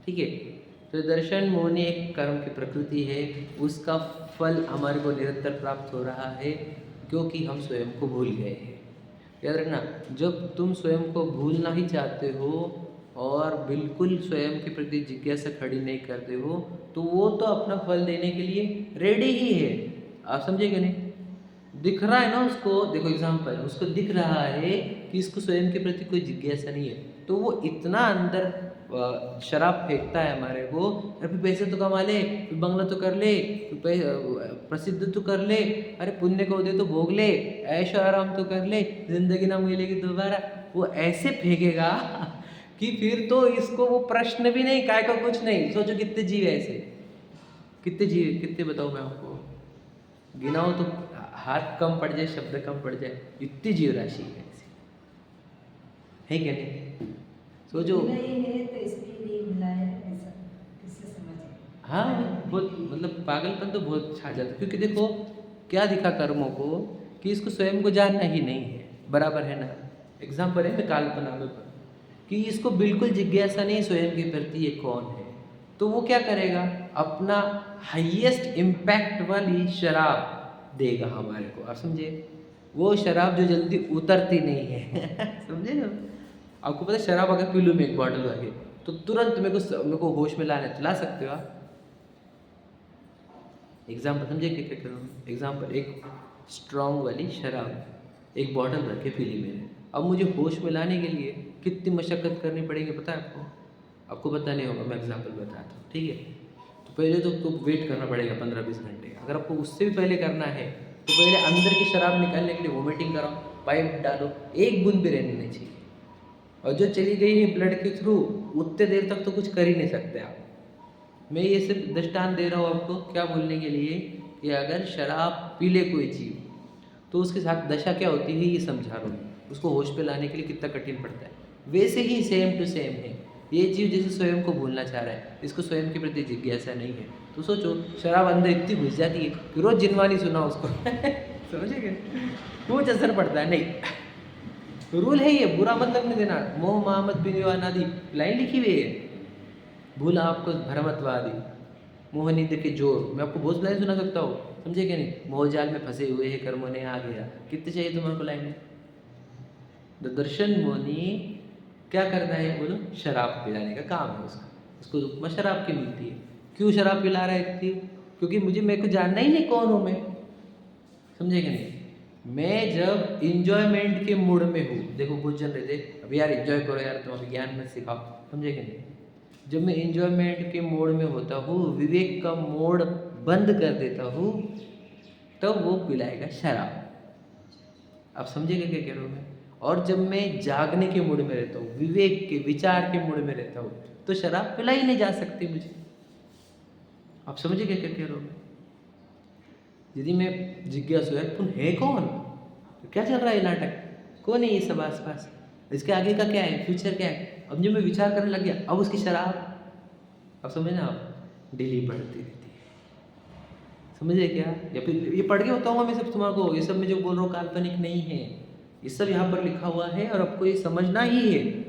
ठीक है? तो दर्शन मोहनी एक कर्म की प्रकृति है, उसका फल हमारे को निरंतर प्राप्त हो रहा है क्योंकि हम स्वयं को भूल गए हैं। याद रखना, जब तुम स्वयं को भूलना ही चाहते हो और बिल्कुल स्वयं के प्रति जिज्ञासा खड़ी नहीं करते हो, तो वो तो अपना फल देने के लिए रेडी ही है। आप समझे कि नहीं? दिख रहा है ना उसको, देखो एग्जाम्पल, उसको दिख रहा है कि इसको स्वयं के प्रति कोई जिज्ञासा नहीं है, तो वो इतना अंदर शराब फेंकता है हमारे को, अरे पैसे तो कमा ले, बंगला तो कर ले, प्रसिद्ध तो कर ले, अरे पुण्य को दे तो भोग ले, ऐशो आराम तो कर ले, जिंदगी ना मिलेगी दोबारा। वो ऐसे फेंकेगा कि फिर तो इसको वो प्रश्न भी नहीं, काय का कुछ नहीं। सोचो कितने जीव ऐसे, कितने जीव, कितने बताओ मैं आपको, गिनाओ तो हाथ कम पड़ जाए, शब्द कम पड़ जाए, इतनी जीव राशि है ऐसी, है क्या नहीं? सोचो। हाँ, बहुत मतलब पागलपन तो बहुत छा जाता है, क्योंकि देखो क्या दिखा कर्मों को कि इसको स्वयं को जानना ही नहीं है, बराबर है ना? एग्जाम्पल है मैं काल्पना में कि इसको बिल्कुल जिज्ञासा नहीं स्वयं के प्रति ये कौन है, तो वो क्या करेगा? अपना हाईएस्ट इम्पैक्ट वाली शराब देगा हमारे को। आप समझे? वो शराब जो जल्दी उतरती नहीं है समझे ना? आपको पता है, शराब अगर पी लूँ मैं एक बॉटल वाली, तो तुरंत मेरे को होश में लाने तो ला सकते हो आप? एग्जाम्पल समझे क्या क्या करूँ? एग्जाम्पल, एक स्ट्रॉन्ग वाली शराब एक बॉटल रख के पी ली मैंने, अब मुझे होश में लाने के लिए कितनी मशक्क़त करनी पड़ेगी पता है आपको? आपको पता नहीं होगा, मैं एग्जाम्पल बताता हूँ, ठीक है? तो पहले तो वेट करना पड़ेगा 15-20 घंटे। अगर आपको उससे भी पहले करना है तो पहले अंदर की शराब निकालने के लिए वोमिटिंग कराओ, पाइप डालो, एक बूंद भी रहने नहीं चाहिए, और जो चली गई है ब्लड के थ्रू, उतने देर तक तो कुछ कर ही नहीं सकते आप। मैं ये सिर्फ दृष्टांत दे रहा हूँ आपको, क्या बोलने के लिए, कि अगर शराब पी ले कोई जीव तो उसके साथ दशा क्या होती है ये समझा रहा हूँ, उसको होश पे लाने के लिए कितना कठिन पड़ता है। वैसे ही सेम टू सेम है ये जीव, जैसे स्वयं को भूलना चाह रहा है, इसको स्वयं के प्रति जिज्ञासा नहीं है, तो सोचो शराब अंदर इतनी घुस जाती है कि रोज जिनवानी सुना उसको समझे क्या? कुछ असर पड़ता है नहीं। रूल है ये, बुरा मतलब नहीं देना। मोह महामत बिनवानादि लाइन लिखी हुई है, भूला आपको भ्रमत्वादि, मोह नींद के जोर, मैं आपको बहुत लाइन सुना सकता हूँ, समझे क्या नहीं? मोह जाल में फंसे हुए हैं कर्मों ने आ गया, कितने चाहिए तुम्हारे को लाइन? द दर्शन मोनी क्या करना है बोलो? शराब पिलाने का काम है उसका, उसको उपमा शराब की मिलती है। क्यों शराब पिला रहा है इतनी? क्योंकि मेरे को जानना ही नहीं कौन हूँ मैं, समझे क्या नहीं? मैं जब इंजॉयमेंट के मूड में हूँ, देखो कुछ जन रहते अभी यार एंजॉय करो यार, तुम अभी ज्ञान मत सिखाओ, समझे क्या नहीं? जब मैं इंजॉयमेंट के मोड में होता हूँ, विवेक का मोड बंद कर देता हूँ, तब वो पिलाएगा शराब। आप समझेगा क्या कह रहा हूँ मैं? और जब मैं जागने के मूड में रहता हूँ, विवेक के विचार के मूड में रहता हूँ, तो शराब पिलाई नहीं जा सकती मुझे। आप समझिए क्या क्या कह रहा हूँ मैं? यदि मैं जिज्ञासु है, तुम है कौन, तो क्या चल रहा है नाटक, कौन है ये सब आसपास, इसके आगे का क्या है, फ्यूचर क्या है। अब जब मैं विचार करने लग गया, अब उसकी शराब, अब समझे ना आप, डेली बढ़ती रहती है। समझे क्या? या फिर ये पढ़ के बताऊंगा मैं सब तुम्हारे को, ये सब मैं जो बोल रहा हूँ काल्पनिक नहीं है, ये सब यहाँ पर लिखा हुआ है और आपको ये समझना ही है।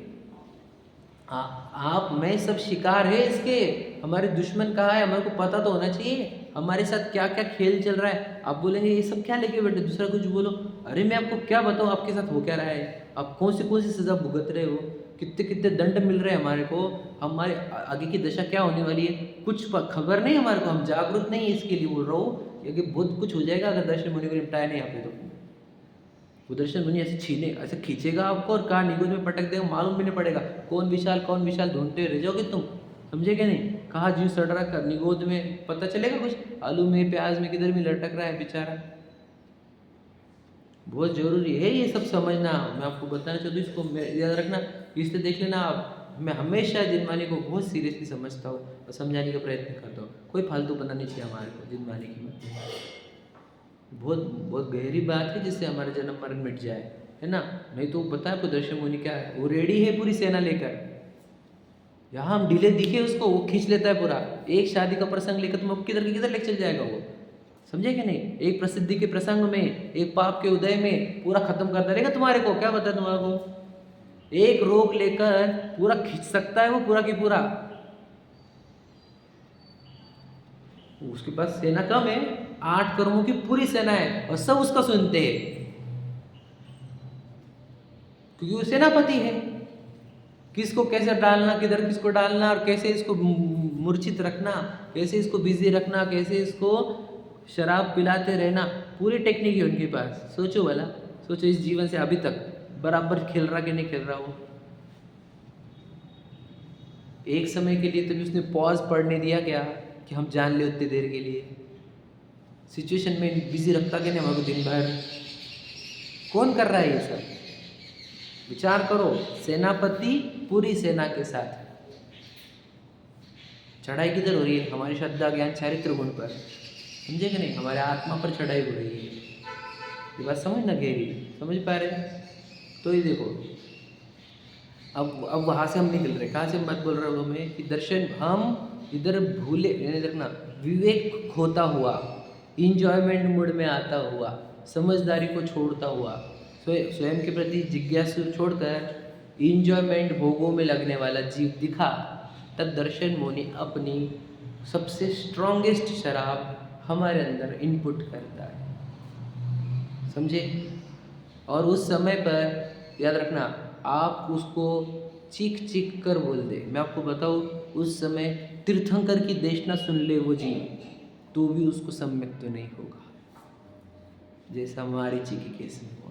आप मैं सब शिकार है इसके। हमारे दुश्मन कहाँ है, हमारे को पता तो होना चाहिए हमारे साथ क्या क्या खेल चल रहा है। आप बोलेंगे ये सब क्या लेके बैठे, दूसरा कुछ बोलो, अरे मैं आपको क्या बताऊँ आपके साथ हो क्या रहा है, आप कौन सी सज़ा भुगत रहे हो, कितने कितने दंड मिल रहे हैं हमारे को, हमारे आगे की दशा क्या होने वाली है, कुछ खबर नहीं हमारे को, हम जागरूक नहीं है, इसके लिए बोल रहा हूँ, क्योंकि बहुत कुछ हो जाएगा अगर दर्शन मुनि को निपटाया नहीं यहाँ पे। तो वो दर्शन मुनि ऐसे छीने, ऐसे खींचेगा आपको और कहाँ निगोद में पटक देगा, मालूम भी नहीं पड़ेगा, कौन विशाल ढूंढते रह जाओगे तुम। समझे क्या नहीं, कहाँ जीव सड़ रहा कर निगोद में पता चलेगा कुछ, आलू में प्याज में किधर भी लटक रहा है बेचारा। बहुत जरूरी है ये सब समझना, मैं आपको बताना चाहता हूँ, इसको याद रखना, इससे देख लेना आप। मैं हमेशा जिनवानी को बहुत सीरियसली समझता हूँ और समझाने का प्रयत्न करता हूँ, कोई फालतू बनना नहीं चाहिए हमारे को जिनवानी की। बहुत बहुत गहरी बात है जिससे हमारा जन्म मरण मिट जाए, है ना। नहीं तो पता है आपको दर्शन मुनि क्या है, वो रेडी है पूरी सेना लेकर, यहाँ हम ढीले दिखे उसको, वो खींच लेता है पूरा। एक शादी का प्रसंग लेकर तुम किधर लेकर चल जाएगा वो, समझे कि नहीं। एक प्रसिद्धि के प्रसंग में, एक पाप के उदय में पूरा खत्म कर देगा तुम्हारे को, क्या बता तुम्हारे को। एक रोग लेकर पूरा खींच सकता है वो पूरा की पूरा। उसके पास सेना कम है, 8 करोड़ों की पूरी सेना है और सब उसका सुनते हैं, क्योंकि वो सेनापति है। किसको कैसे डालना, किधर किसको डालना और कैसे इसको मूर्छित रखना, कैसे इसको बिजी रखना, कैसे इसको शराब पिलाते रहना, पूरी टेक्निक है उनके पास। सोचो वाला, सोचो इस जीवन से अभी तक बराबर खेल रहा कि नहीं खेल रहा वो। एक समय के लिए तो उसने पॉज पढ़ने दिया क्या कि हम जान ले उतनी देर के लिए, सिचुएशन में बिजी रखता कि नहीं हमारे दिन भर। कौन कर रहा है ये सब, विचार करो। सेनापति पूरी सेना के साथ, चढ़ाई किधर हो रही है, हमारी श्रद्धा ज्ञान चारित्र गुण पर, समझे कि नहीं, हमारे आत्मा पर चढ़ाई हो रही है। ये बात समझ ना गहरी, समझ पा रहे। तो ये देखो, अब वहाँ से हम निकल रहे, कहाँ से बात बोल रहा हूँ मैं कि दर्शन हम इधर भूले, देखना विवेक खोता हुआ, इंजॉयमेंट मूड में आता हुआ, समझदारी को छोड़ता हुआ, स्वयं के प्रति जिज्ञासु छोड़कर इंजॉयमेंट भोगों में लगने वाला जीव दिखा, तब दर्शन मुनि अपनी सबसे स्ट्रॉन्गेस्ट शराब हमारे अंदर इनपुट करता है, समझे। और उस समय पर याद रखना, आप उसको चीख चीख कर बोल दे। मैं आपको बताऊँ, उस समय तीर्थंकर की देशना सुन ले वो जी, तो भी उसको सम्यक तो नहीं होगा, जैसा हमारी जी के केस में हुआ।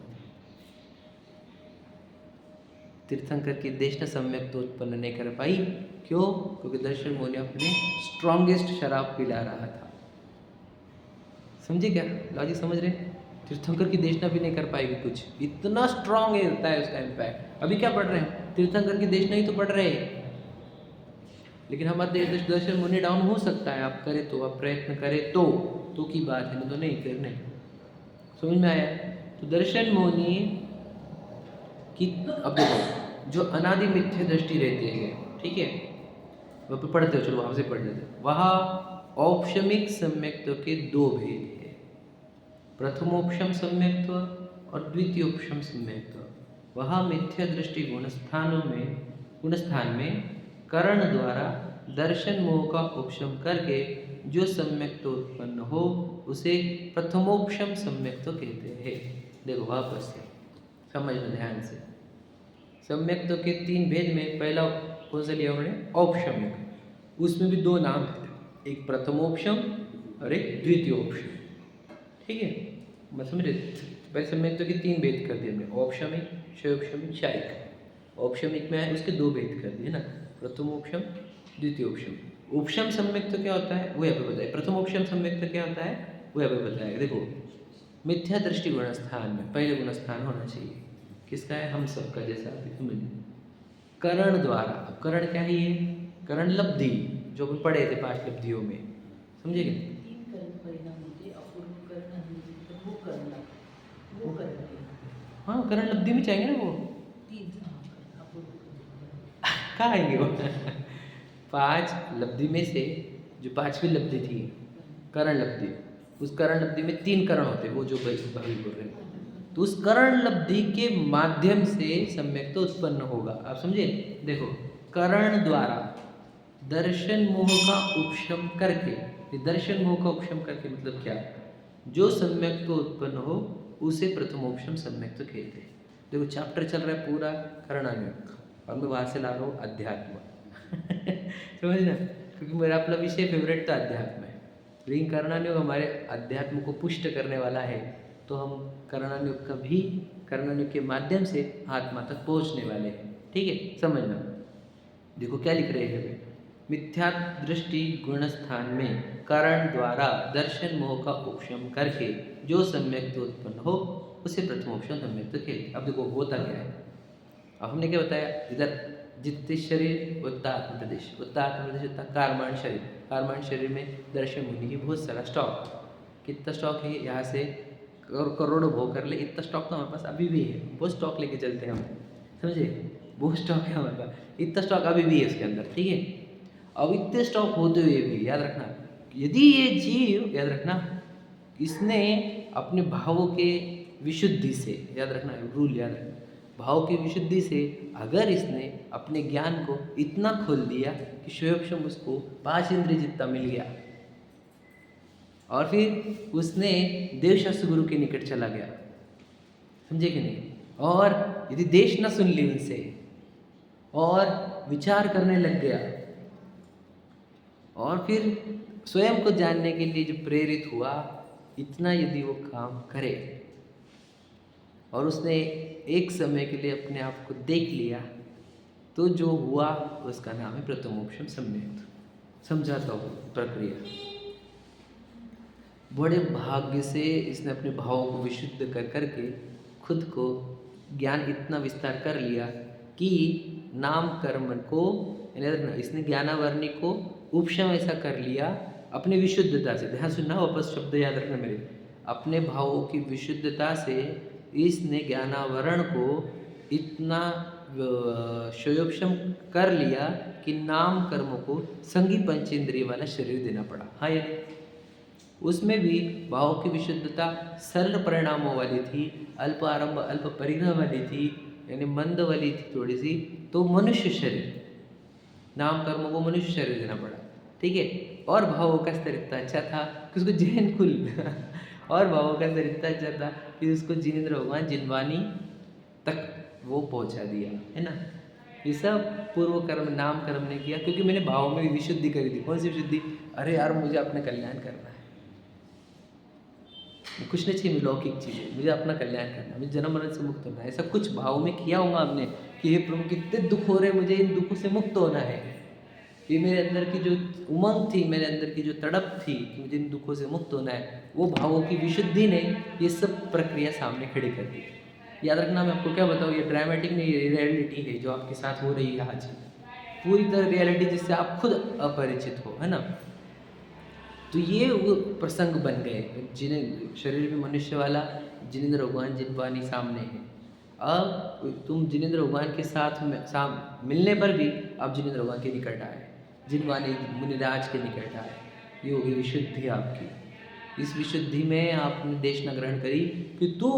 तीर्थंकर की देशना सम्यक तो उत्पन्न नहीं कर पाई, क्यों? क्योंकि दर्शन मुनि अपने स्ट्रॉन्गेस्ट शराब पिला रहा था। समझे क्या लॉजिक, समझ रहे। तीर्थंकर की देशना भी नहीं कर पाएगी कुछ, इतना स्ट्रांग होता है उसका इम्पैक्ट। अभी क्या पढ़ रहे हैं, तीर्थंकर की देशना ही तो पढ़ रहे हैं, लेकिन हमारे दर्शन मुनि डाउन हो सकता है, आप करें तो, आप प्रयत्न करें तो की बात है, नहीं तो नहीं करने। समझ में आया। तो दर्शन मुनि कि अब देखो, जो अनादि मिथ्या दृष्टि रहती है, ठीक है, वह पे पढ़ते हो, चलो वहाँ से पढ़ लेते हैं। वहाँ औपशमिक सम्यक्त्व के 2 भेद है, प्रथमोपशम सम्यक्त्व और द्वितीयोपशम सम्यक्त्व। वहाँ मिथ्या दृष्टि गुणस्थान में करण द्वारा दर्शन मोह का उपशम करके जो सम्यक्त्व उत्पन्न हो उसे प्रथमोपशम सम्यक्त्व कहते हैं। देखो वापस से समझना ध्यान से। सम्यक्त्व के 3 भेद में पहला कौन सा लिया उन्होंने, औपशमिक, उसमें भी 2 नाम है, एक प्रथमोपशम और एक द्वितीयोपशम, ठीक है। मैं समझे, पहले सम्यक्त्व के 3 भेद कर दिए मैं, औपशमिक, क्षयोपशमिक, क्षायिक। औपशमिक में है उसके 2 भेद कर दिए ना, प्रथमोपशम, द्वितीयोपशम। उपशम सम्यक्त्व क्या होता है वो यहाँ पे बताया, प्रथमोपशम सम्यक्त्व क्या होता है वो यहाँ पे बताया। देखो, मिथ्या दृष्टि गुणस्थान में पहले गुणस्थान होना चाहिए, किसका है? हम सबका, जैसा अभी समझिए। करण द्वारा, अब करण क्या है ये? करण लब्धि, जो अपन पढ़े थे 5 लब्धियों में, समझे क्या? 3 करण परिणाम होते, अपूर्व करण, अनिर्दिष्ट, वो करण, वो करण है। हाँ, करण लब्धि में चाहेंगे ना वो। 3 करण, अपूर्व करण। कहाँ आएंगे वो? 5 लब्धि में से जो 5वीं लब्धि थी करण लब्धि, उस करण लब्धि में 3 करण होते, वो जो भाई बोल रहे हैं। तो उस करण लब्धि के माध्यम से सम्यक तो उत्पन्न होगा। आप समझे? देखो, करण द्वारा दर्शन मोह का उपशम करके, ये दर्शन मोह का उपशम करके मतलब क्या? जो सम्यक तो उत्पन्न हो उसे प्रथमोपशम सम्यक तो कहते हैं। देखो, चैप्टर चल रहा है पूरा करणानुयोग, और मैं वहाँ से ला रहा हूँ अध्यात्म। समझ ना? क्योंकि मेरा अपना विषय फेवरेट तो अध्यात्म है, लेकिन करणानुयोग हमारे अध्यात्म को पुष्ट करने वाला है, तो हम करणानुयोग का भी, करणानुयोग के माध्यम से आत्मा तक पहुँचने वाले हैं। ठीक है, समझना। देखो क्या लिख रहे हैं वे, मिथ्या दृष्टि गुण स्थान में कारण द्वारा दर्शन मोह का उपशम करके जो सम्यक तो उत्पन्न हो उसे प्रथमोपशम सम्यक तो कहते। अब देखो होता क्या है, अब हमने क्या बताया, इधर जित्त शरीर उत्ता आत्म प्रदेश, उत्ता आत्म प्रदेश उत्ता कारमान शरीर, कारमान शरीर में दर्शन मुनि की बहुत सारा स्टॉक, कितना स्टॉक है, यहाँ से करोड़ों भोग कर ले, इतना स्टॉक तो हमारे पास अभी भी है, बहुत स्टॉक लेके चलते हैं हम, समझे? बहुत स्टॉक है हमारे पास, इतना स्टॉक अभी भी है उसके अंदर। ठीक है, अब इतने स्टॉक होते हुए भी याद रखना, यदि ये जीव, याद रखना, इसने अपने भावों के विशुद्धि से, याद रखना रूल, याद रखना, भाव की विशुद्धि से अगर इसने अपने ज्ञान को इतना खोल दिया कि स्वयं उसको 5 इंद्रिय जितना मिल गया, और फिर उसने देवशास्त्र गुरु के निकट चला गया, समझे कि नहीं? और यदि देश न सुन ली उनसे और विचार करने लग गया, और फिर स्वयं को जानने के लिए जो प्रेरित हुआ, इतना यदि वो काम करे और उसने एक समय के लिए अपने आप को देख लिया, तो जो हुआ उसका नाम है प्रथमोपशम सम्यक। समझाता हूँ प्रक्रिया। बड़े भाग्य से इसने अपने भावों को विशुद्ध कर करके खुद को ज्ञान इतना विस्तार कर लिया कि नाम कर्म को, इसने ज्ञानावरणी को उपशम ऐसा कर लिया अपनी विशुद्धता से। ध्यान सुनना, वापस शब्द याद रखना मेरे, अपने भावों की विशुद्धता से इसने ज्ञानावरण को इतना शयोपशम कर लिया कि नाम कर्म को संगी पंचेंद्रिय वाला शरीर देना पड़ा। हाँ, ये उसमें भी भावों की विशुद्धता सरल परिणामों वाली थी, अल्प आरंभ अल्प परिग्रह वाली थी, यानी मंद वाली थी थोड़ी सी, तो मनुष्य शरीर, नाम कर्म को मनुष्य शरीर देना पड़ा। ठीक है, और भावों का स्तर इतना अच्छा था कि उसको जैन कुल और भावों का स्तर इतना अच्छा था कि उसको जिनेंद्र भगवान जिनवानी तक वो पहुंचा दिया, है ना? ये सब पूर्व कर्म नाम कर्म ने किया, क्योंकि मैंने भावों में विशुद्धि करी थी। कौन सी विशुद्धि? अरे यार, मुझे अपना कल्याण करना है, कुछ नहीं चाहिए लौकिक चीज़ें, मुझे अपना कल्याण करना है, मुझे जन्म मरण से मुक्त होना है। ऐसा कुछ भाव में किया होगा हमने कि हे प्रभु, कितने दुख हो रहे हैं, मुझे इन दुखों से मुक्त होना है। ये मेरे अंदर की जो उमंग थी, मेरे अंदर की जो तड़प थी कि मुझे इन दुखों से मुक्त होना है, वो भावों की विशुद्धि ने ये सब प्रक्रिया सामने खड़ी कर दी। याद रखना, मैं आपको क्या बताऊँ, ये ड्रामेटिक नहीं, ये रियलिटी है जो आपके साथ हो रही है आज, पूरी तरह रियलिटी जिससे आप खुद अपरिचित हो, है ना? तो ये वो प्रसंग बन गए, जिन्हें शरीर में मनुष्य वाला जिनेंद्र भगवान जिनवानी सामने है। अब तुम जिनेंद्र भगवान के साथ में मिलने पर भी आप जिनेंद्र भगवान के निकट आए, जिनवानी मुनिराज के निकट आए, ये होगी विशुद्धि आपकी। इस विशुद्धि में आपने देशना ग्रहण करी कि तू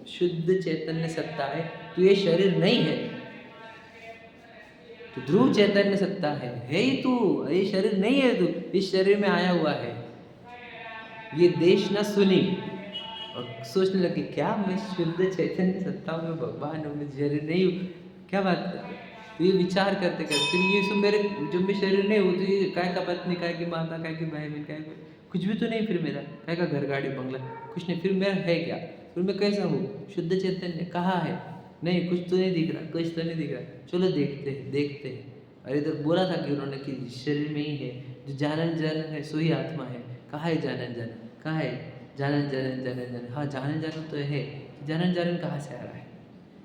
शुद्ध चैतन्य सत्ता है, तू ये शरीर नहीं है, तो ध्रुव चैतन्य सत्ता है ही तू, ये शरीर नहीं है, तू इस शरीर में आया हुआ है। ये देश न सुनी और सोचने लगे, क्या मैं शुद्ध चैतन्य सत्ता में भगवान हूँ, मैं शरीर नहीं हूँ, क्या बात कर रहे? तो ये विचार करते करते फिर ये सब मेरे, जब मैं शरीर नहीं हूँ तो ये काय का पत्नी, काय की माता, काय की बहन, काय कुछ भी तो नहीं, फिर मेरा काय का घर गाड़ी बंगला कुछ नहीं, फिर मेरा है क्या? फिर मैं कैसा हूँ? शुद्ध चैतन्य कहाँ है? नहीं, कुछ तो नहीं दिख रहा, कुछ तो नहीं दिख रहा, चलो देखते हैं देखते हैं। अरे इधर बोला था कि उन्होंने कि शरीर में ही है, जो जानन जन है सो ही आत्मा है। कहाँ है जानन जन? कहाँ है जानन जनन जनन जन? हाँ, जानन जनन तो है, जानन जनन कहाँ से आ रहा है?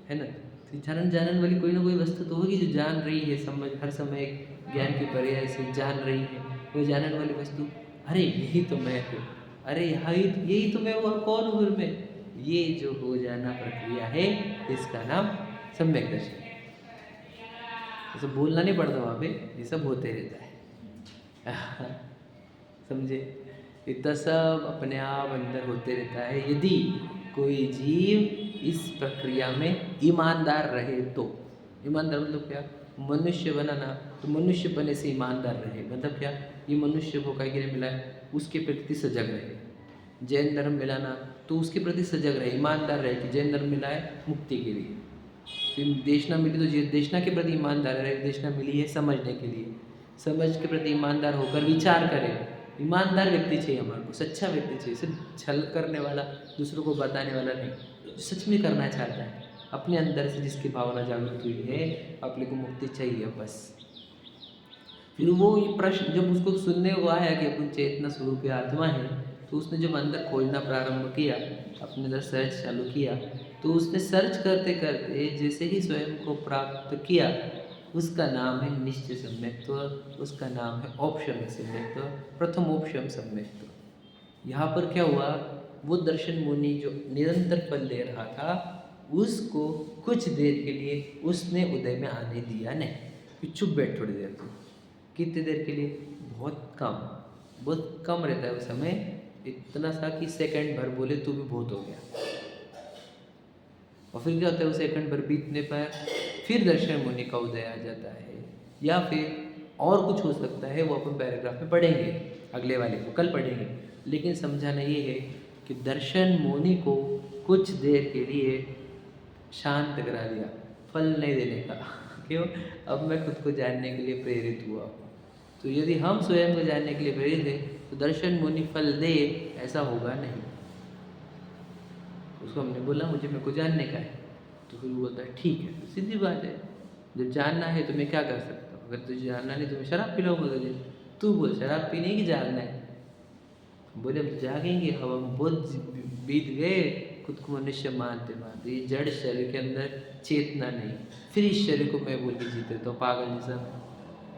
है ना। तो जानन वाली कोई ना कोई वस्तु तो होगी जो जान रही है, समझ हर समय ज्ञान के पर्याय से जान रही है। वो जानन वाली वस्तु, अरे यही तो मैं हूँ, अरे यही तो मैं हूँ, और कौन हूँ फिर मैं। ये जो हो जाना प्रक्रिया है, इसका नाम सम्यक दर्शन है। तो बोलना नहीं पड़ता वहाँ पे, ये सब होते रहता है। समझे। इतना सब अपने आप अंदर होते रहता है, यदि कोई जीव इस प्रक्रिया में ईमानदार रहे तो। ईमानदार मतलब क्या, मनुष्य बना ना, तो मनुष्य बने से ईमानदार रहे, मतलब क्या, ये मनुष्य को काय के लिए मिला है, उसके प्रति सजग रहे। जैन धर्म मिला ना, तो उसके प्रति सजग रहे, ईमानदार रहे कि जैन धर्म मिला है मुक्ति के लिए। फिर देशना मिली तो देशना के प्रति ईमानदार रहे, देशना मिली है समझने के लिए, समझ के प्रति ईमानदार होकर विचार करें। ईमानदार व्यक्ति चाहिए हमारे को, सच्चा व्यक्ति चाहिए, सिर्फ छल करने वाला, दूसरों को बताने वाला नहीं, जो सच में करना चाहता है, अपने अंदर से जिसकी भावना जागृत हुई है, अपने को मुक्ति चाहिए बस। फिर वो ये प्रश्न जब उसको सुनने को आया कि अपन चेतना स्वरूप आत्मा है, तो उसने जब अंदर खोजना प्रारंभ किया, अपने अंदर सर्च चालू किया, तो उसने सर्च करते करते जैसे ही स्वयं को प्राप्त किया, उसका नाम है निश्चय सम्यक्त्व, उसका नाम है औपशम्य सम्यक्त्व, प्रथम औपशम सम्यक्त्व। यहाँ पर क्या हुआ, वो दर्शन मुनि जो निरंतर फल ले रहा था, उसको कुछ देर के लिए उसने उदय में आने दिया नहीं, कि चुप बैठ थोड़ी देर तू। कितनी देर के लिए, बहुत कम रहता है वो समय, इतना सा कि सेकंड भर बोले तो भी बहुत हो गया। और फिर क्या होता है, वो सेकंड भर बीतने पर फिर दर्शन मुनि का उदय आ जाता है, या फिर और कुछ हो सकता है, वो अपन पैराग्राफ में पढ़ेंगे, अगले वाले को कल पढ़ेंगे। लेकिन समझाना ये है कि दर्शन मुनि को कुछ देर के लिए शांत करा दिया, फल नहीं देने का। क्यों, अब मैं खुद को जानने के लिए प्रेरित हुआ हूँ। तो यदि हम स्वयं को जानने के लिए प्रेरित हैं, तो दर्शन मुनि फल दे, ऐसा होगा नहीं। उसको हमने बोला मुझे मेरे को जानने का है, तो फिर वो बोलता है ठीक है, तो सीधी बात है, जब जानना है तो मैं क्या कर सकता हूँ, अगर तुझे जानना नहीं तो मैं शराब पिलाऊंगा तुझे। तू बोल शराब पीने की जागना है, बोले हम जागेंगे, अब हम बहुत बीत गए खुद को मनुष्य मानते मानते, ये जड़ शरीर के अंदर चेतना नहीं, फिर इस शरीर को मैं बोल के जीते तो पागल जैसा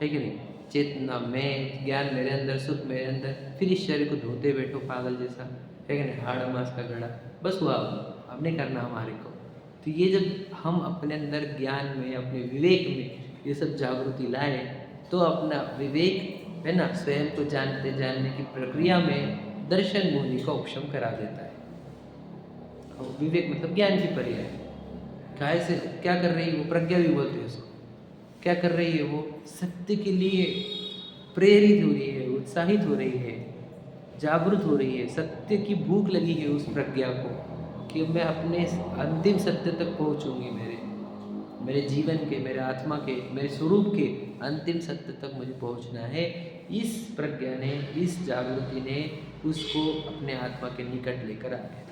है कि नहीं। चेतना में, ज्ञान मेरे अंदर, सुख मेरे अंदर, फिर इस शरीर को धोते बैठो पागल जैसा, है कि नहीं, हाड़ मास का गड़ा, बस हुआ, अब नहीं करना हमारे को। तो ये जब हम अपने अंदर ज्ञान में, अपने विवेक में ये सब जागृति लाए, तो अपना विवेक है ना, स्वयं को जानने की प्रक्रिया में दर्शन मुनि का उपशम करा देता है। और विवेक मतलब ज्ञान की पर्याय, काय से क्या कर रही है वो, प्रज्ञा भी बोलते हैं उसको। क्या कर रही है वो, सत्य के लिए प्रेरित हो रही है, उत्साहित हो रही है, जागृत हो रही है, सत्य की भूख लगी है उस प्रज्ञा को, कि मैं अपने अंतिम सत्य तक पहुंचूंगी, मेरे जीवन के, मेरे आत्मा के, मेरे स्वरूप के अंतिम सत्य तक मुझे पहुंचना है। इस प्रज्ञा ने, इस जागृति ने उसको अपने आत्मा के निकट लेकर आ गया,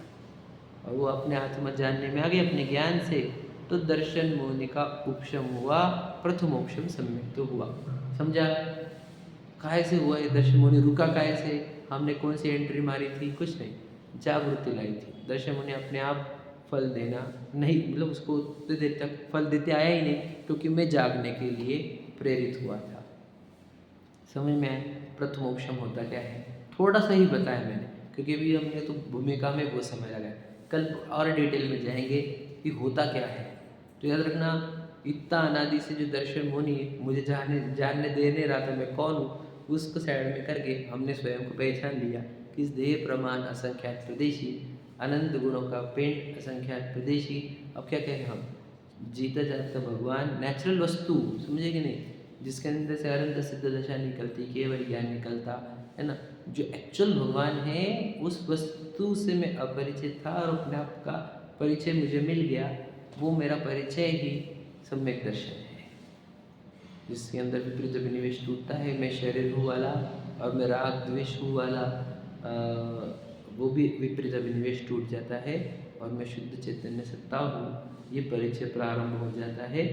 और वो अपने आत्मा जानने में आ गए अपने ज्ञान से। तो दर्शन मुनि का उपशम हुआ, प्रथमोपशम सम्यक तो हुआ। समझा, काहे से हुआ ये दर्शन मुनि, रुका काहे से, हमने कौन सी एंट्री मारी थी, कुछ नहीं, जागृति लाई थी। दर्शन मुनि अपने आप फल देना नहीं, मतलब उसको उतने देर तक फल देते आया ही नहीं, क्योंकि मैं जागने के लिए प्रेरित हुआ था। समझ में आया, प्रथमोपशम होता क्या है, थोड़ा सा ही बताया मैंने, क्योंकि अभी हमने तो भूमिका में बहुत समय लगा है, कल और डिटेल में जाएंगे कि होता क्या है। तो याद रखना, इतना अनादि से जो दर्शन मुनि मुझे जानने दे नहीं रहा था मैं कौन हूँ, उसको साइड में करके हमने स्वयं को पहचान लिया कि इस देह प्रमाण असंख्यात प्रदेशी, अनंत गुणों का पेंट असंख्यात प्रदेशी। अब क्या कहें हम, जीता जागता भगवान, नेचुरल वस्तु, समझे कि नहीं, जिसके अंदर से अनंत सिद्ध दशा निकलती, केवल ज्ञान निकलता है ना, जो एक्चुअल भगवान है, उस वस्तु से मैं अपरिचित था, और अपने आप का परिचय मुझे मिल गया। वो मेरा परिचय ही सम्यक दर्शन है, जिसके अंदर विपरीत अभिनिवेश टूटता है, मैं शरीर हूँ वाला, और मैं राग द्वेष हूँ वाला, वो भी विपरीत अभिनिवेश टूट जाता है, और मैं शुद्ध चैतन्य सत्ता हूँ, ये परिचय प्रारंभ हो जाता है।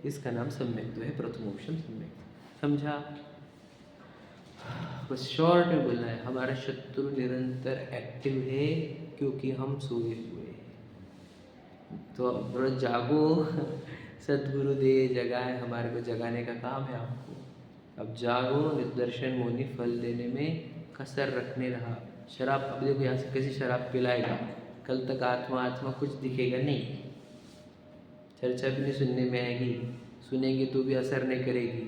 इसका नाम सम्यक है, प्रथमोपशम सम्यक। समझा, बस शॉर्ट में बोलना है, हमारा शत्रु निरंतर एक्टिव है, क्योंकि हम सोए हुए हैं। तो अब जागो, सदगुरु दे जगाए, हमारे को जगाने का काम है आपको। अब जागो, निर्दर्शन मुनि फल देने में कसर रखने रहा। शराब, अब देखो यहाँ से कैसे शराब पिलाएगा, कल तक आत्मा आत्मा कुछ दिखेगा नहीं, चर्चा भी नहीं सुनने में आएगी, सुनेंगे तो भी असर नहीं करेगी,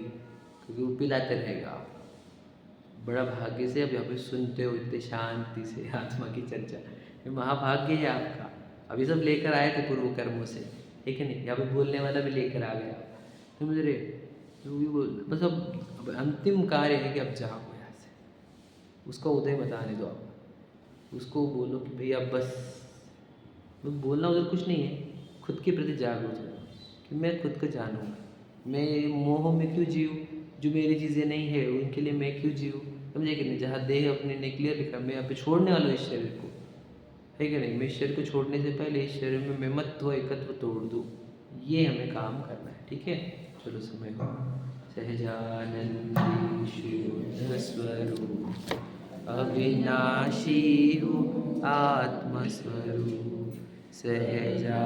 क्योंकि वो पिलाते रहेगा। आप बड़ा भाग्य से अब यहाँ पे सुनते हो इतने शांति से आत्मा की चर्चा, ये महाभाग्य है आपका। अभी सब लेकर आए थे पूर्व कर्मों से, ठीक है नहीं, यहाँ पे बोलने वाला भी लेकर आ गया, समझ रहे, जो भी बोल, बस अब अंतिम कार्य है कि अब जाओ यहाँ से, उसका उदय बताने दो आप, उसको बोलो कि भैया बस बोलना उधर कुछ नहीं है, खुद के प्रति जागरूक हो कि मैं खुद को जानूँगा, मैं मोह में क्यों जीऊँ, जो मेरी चीज़ें नहीं है उनके लिए मैं क्यों जीऊँ, समझे कि नहीं। जहाँ देह अपने ने क्लियर लिखा, मैं यहाँ पे छोड़ने वाला हूँ इस शरीर को, है कि नहीं, मैं इस शरीर को छोड़ने से पहले इस शरीर में मैं ममत्व एकत्व तोड़ दूँ, ये हमें काम करना है, ठीक है। चलो समय हो। सहजानंद शुद्ध स्वरूप अविनाशी हो आत्मस्वरूप सहजा